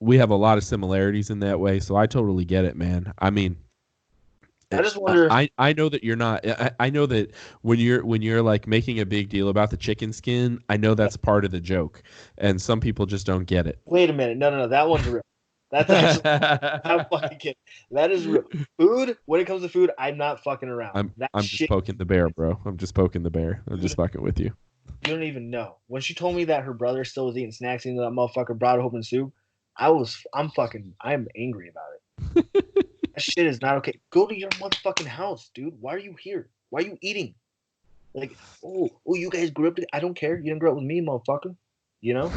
we have a lot of similarities in that way. So I totally get it, man. I mean, I just wonder. I know that you're not. I know that when you're like making a big deal about the chicken skin, I know that's part of the joke, and some people just don't get it. Wait a minute. No. That one's real. That's actually. I'm fucking kidding. That is real. Food. When it comes to food, I'm not fucking around. That I'm just shit, poking the bear, bro. I'm just poking the bear. I'm just dude. fucking with you. You don't even know. When she told me that her brother still was eating snacks and that motherfucker brought open soup, I'm angry about it. That shit is not okay. Go to your motherfucking house, dude. Why are you here? Why are you eating? Like, you guys grew up together. I don't care. You didn't grow up with me, motherfucker. You know?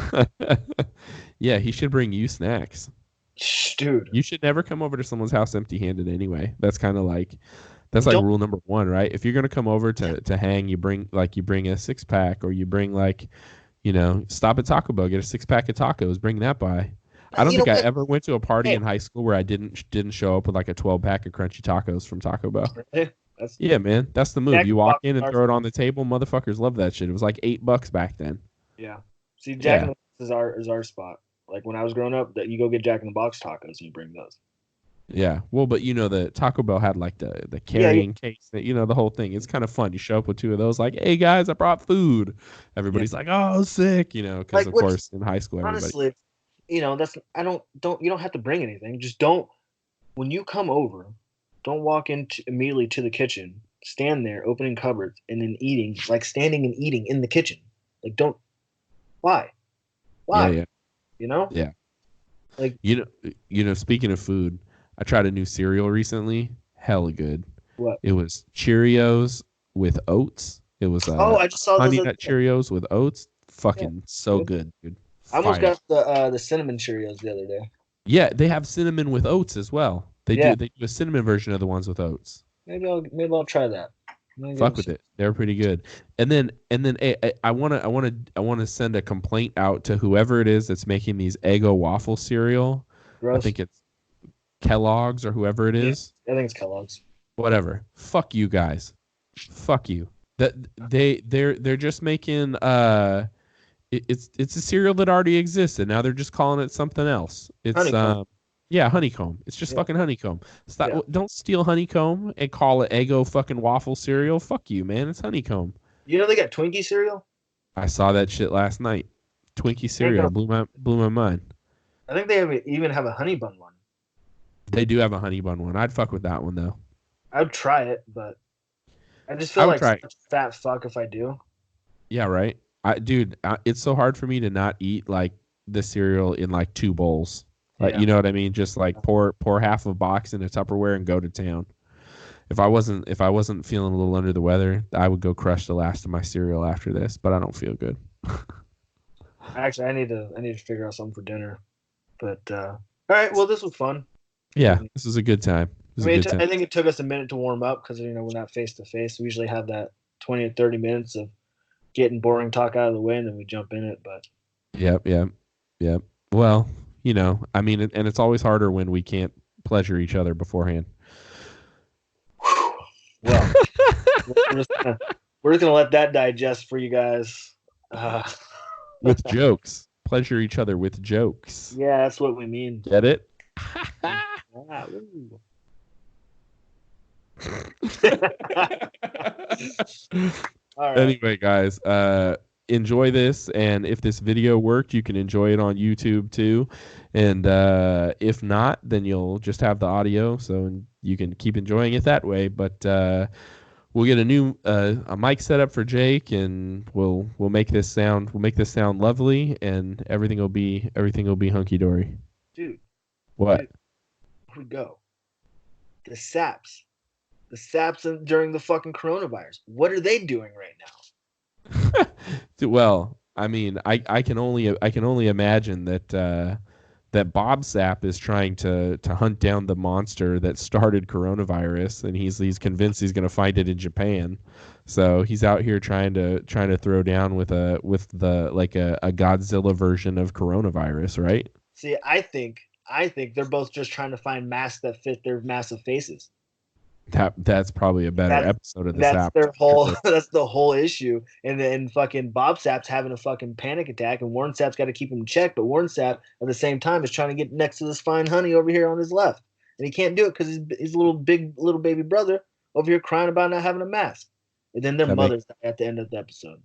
Yeah, he should bring you snacks. Dude. You should never come over to someone's house empty-handed anyway. That's kind of like Don't rule number one, right? If you're gonna come over to hang, you bring a 6-pack, or you bring stop at Taco Bell, get a 6-pack of tacos, bring that by. I don't you know think I what? ever went to a party Hey, in high school where I didn't show up with like a 12-pack of crunchy tacos from Taco Bell. that's Yeah, man, that's the move. Jack in You the walk Box in and are throw it on the table. Motherfuckers love that shit. It was like $8 back then. yeah. See, Jack in Yeah, the Box is our spot. Like when I was growing up, that you go get Jack in the Box tacos and you bring those. yeah. Well, but the Taco Bell had like the Yeah, yeah, carrying case, that the whole thing. It's kind of fun. You show up with two of those, like, hey guys, I brought food. yeah. Everybody's like, oh, sick, because Like of which course in high school everybody. honestly, that's I don't you don't have to bring anything. Just don't when you come over, don't walk into immediately to the kitchen, stand there opening cupboards and then eating, like standing and eating in the kitchen. Like don't why? Yeah, Why? yeah, You know? yeah. Like Speaking of food, I tried a new cereal recently. Hella good. what? It was Cheerios with oats. It was Oh, I just saw those. Honey Nut Cheerios with oats. Yeah, Fucking so good. good, dude. I almost Fire. got the cinnamon Cheerios the other day. Yeah, they have cinnamon with oats as well. Yeah, They do a cinnamon version of the ones with oats. maybe I'll try that. Fuck with it. They're pretty good. And then hey, I wanna send a complaint out to whoever it is that's making these Eggo waffle cereal. I Gross. think it's Kellogg's or whoever it Yeah, is. I think it's Kellogg's. Whatever. Fuck you guys. Fuck you. That they're just making it's a cereal that already exists, and now they're just calling it something else. It's Honeycomb. yeah, honeycomb. It's just Yeah, fucking honeycomb. Stop! yeah. Don't steal honeycomb and call it Eggo fucking waffle cereal. Fuck you, man. It's honeycomb. You know they got Twinkie cereal. I saw that shit last night. Twinkie They cereal got, blew my mind. I think even have a honey bun one. They do have a honey bun one. I'd fuck with that one though. I'd try it, but I just I feel would like try such it. a fat fuck if I do. Yeah, right. Dude, it's so hard for me to not eat like the cereal in like 2 bowls. Like, Yeah. you know what I mean? Just like pour half a box in a Tupperware and go to town. If I wasn't feeling a little under the weather, I would go crush the last of my cereal after this. But I don't feel good. Actually, I need to figure out something for dinner. But all right, well, this was fun. Yeah, this is a good time. This is a good time. I think it took us a minute to warm up because we're not face to face. We usually have that 20 or 30 minutes of getting boring talk out of the way, and then we jump in it. But Yep. Well, I mean, and it's always harder when we can't pleasure each other beforehand. well, we're just gonna let that digest for you guys. With jokes. Pleasure each other with jokes. Yeah, that's what we mean. Get it? All right. Anyway, guys, enjoy this, and if this video worked, you can enjoy it on YouTube too. And if not, then you'll just have the audio, so you can keep enjoying it that way. But we'll get a new a mic set up for Jake, and we'll make this sound lovely, and everything will be hunky dory. Dude. What? Dude, where we go? The saps during the fucking coronavirus. What are they doing right now? Well, I mean, I can only imagine that that Bob Sapp is trying to hunt down the monster that started coronavirus, and he's convinced he's going to find it in Japan. So he's out here trying to throw down with a Godzilla version of coronavirus, right? See, I think they're both just trying to find masks that fit their massive faces. That's probably a better episode of this. That's their whole. That's the whole issue. And then fucking Bob Sapp's having a fucking panic attack, and Warren Sapp's got to keep him in check. But Warren Sapp at the same time is trying to get next to this fine honey over here on his left, and he can't do it because his little baby brother over here crying about not having a mask. And then their mothers at the end of the episode.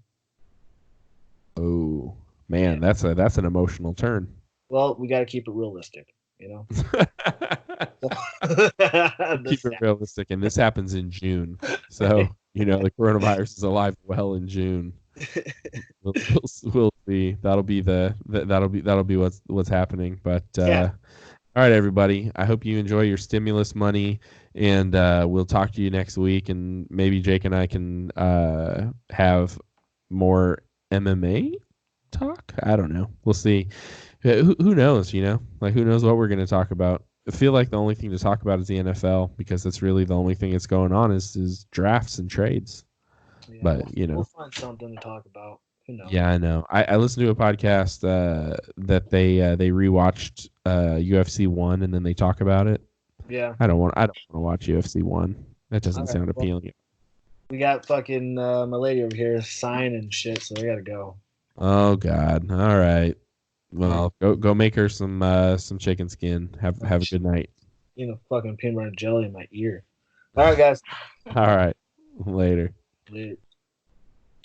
Oh man, that's an emotional turn. Well, we got to keep it realistic, you know. Keep it realistic, and this happens in June, so the coronavirus is alive and well in June. We'll see. That'll be what's happening. But all right, everybody. I hope you enjoy your stimulus money, and we'll talk to you next week, and maybe Jake and I can have more MMA talk. I don't know. We'll see. Who knows? Who knows what we're going to talk about. I feel like the only thing to talk about is the NFL because that's really the only thing that's going on is drafts and trades. Yeah, but we'll find something to talk about. Who knows? Yeah, I know. I listened to a podcast that they rewatched UFC 1 and then they talk about it. Yeah. I don't want to watch UFC 1. That doesn't sound appealing. We got fucking my lady over here signing shit, so I gotta go. Oh God! All right. Well, go make her some chicken skin. Have a good night. Fucking peanut butter and jelly in my ear. All right, guys. All right. Later. Later.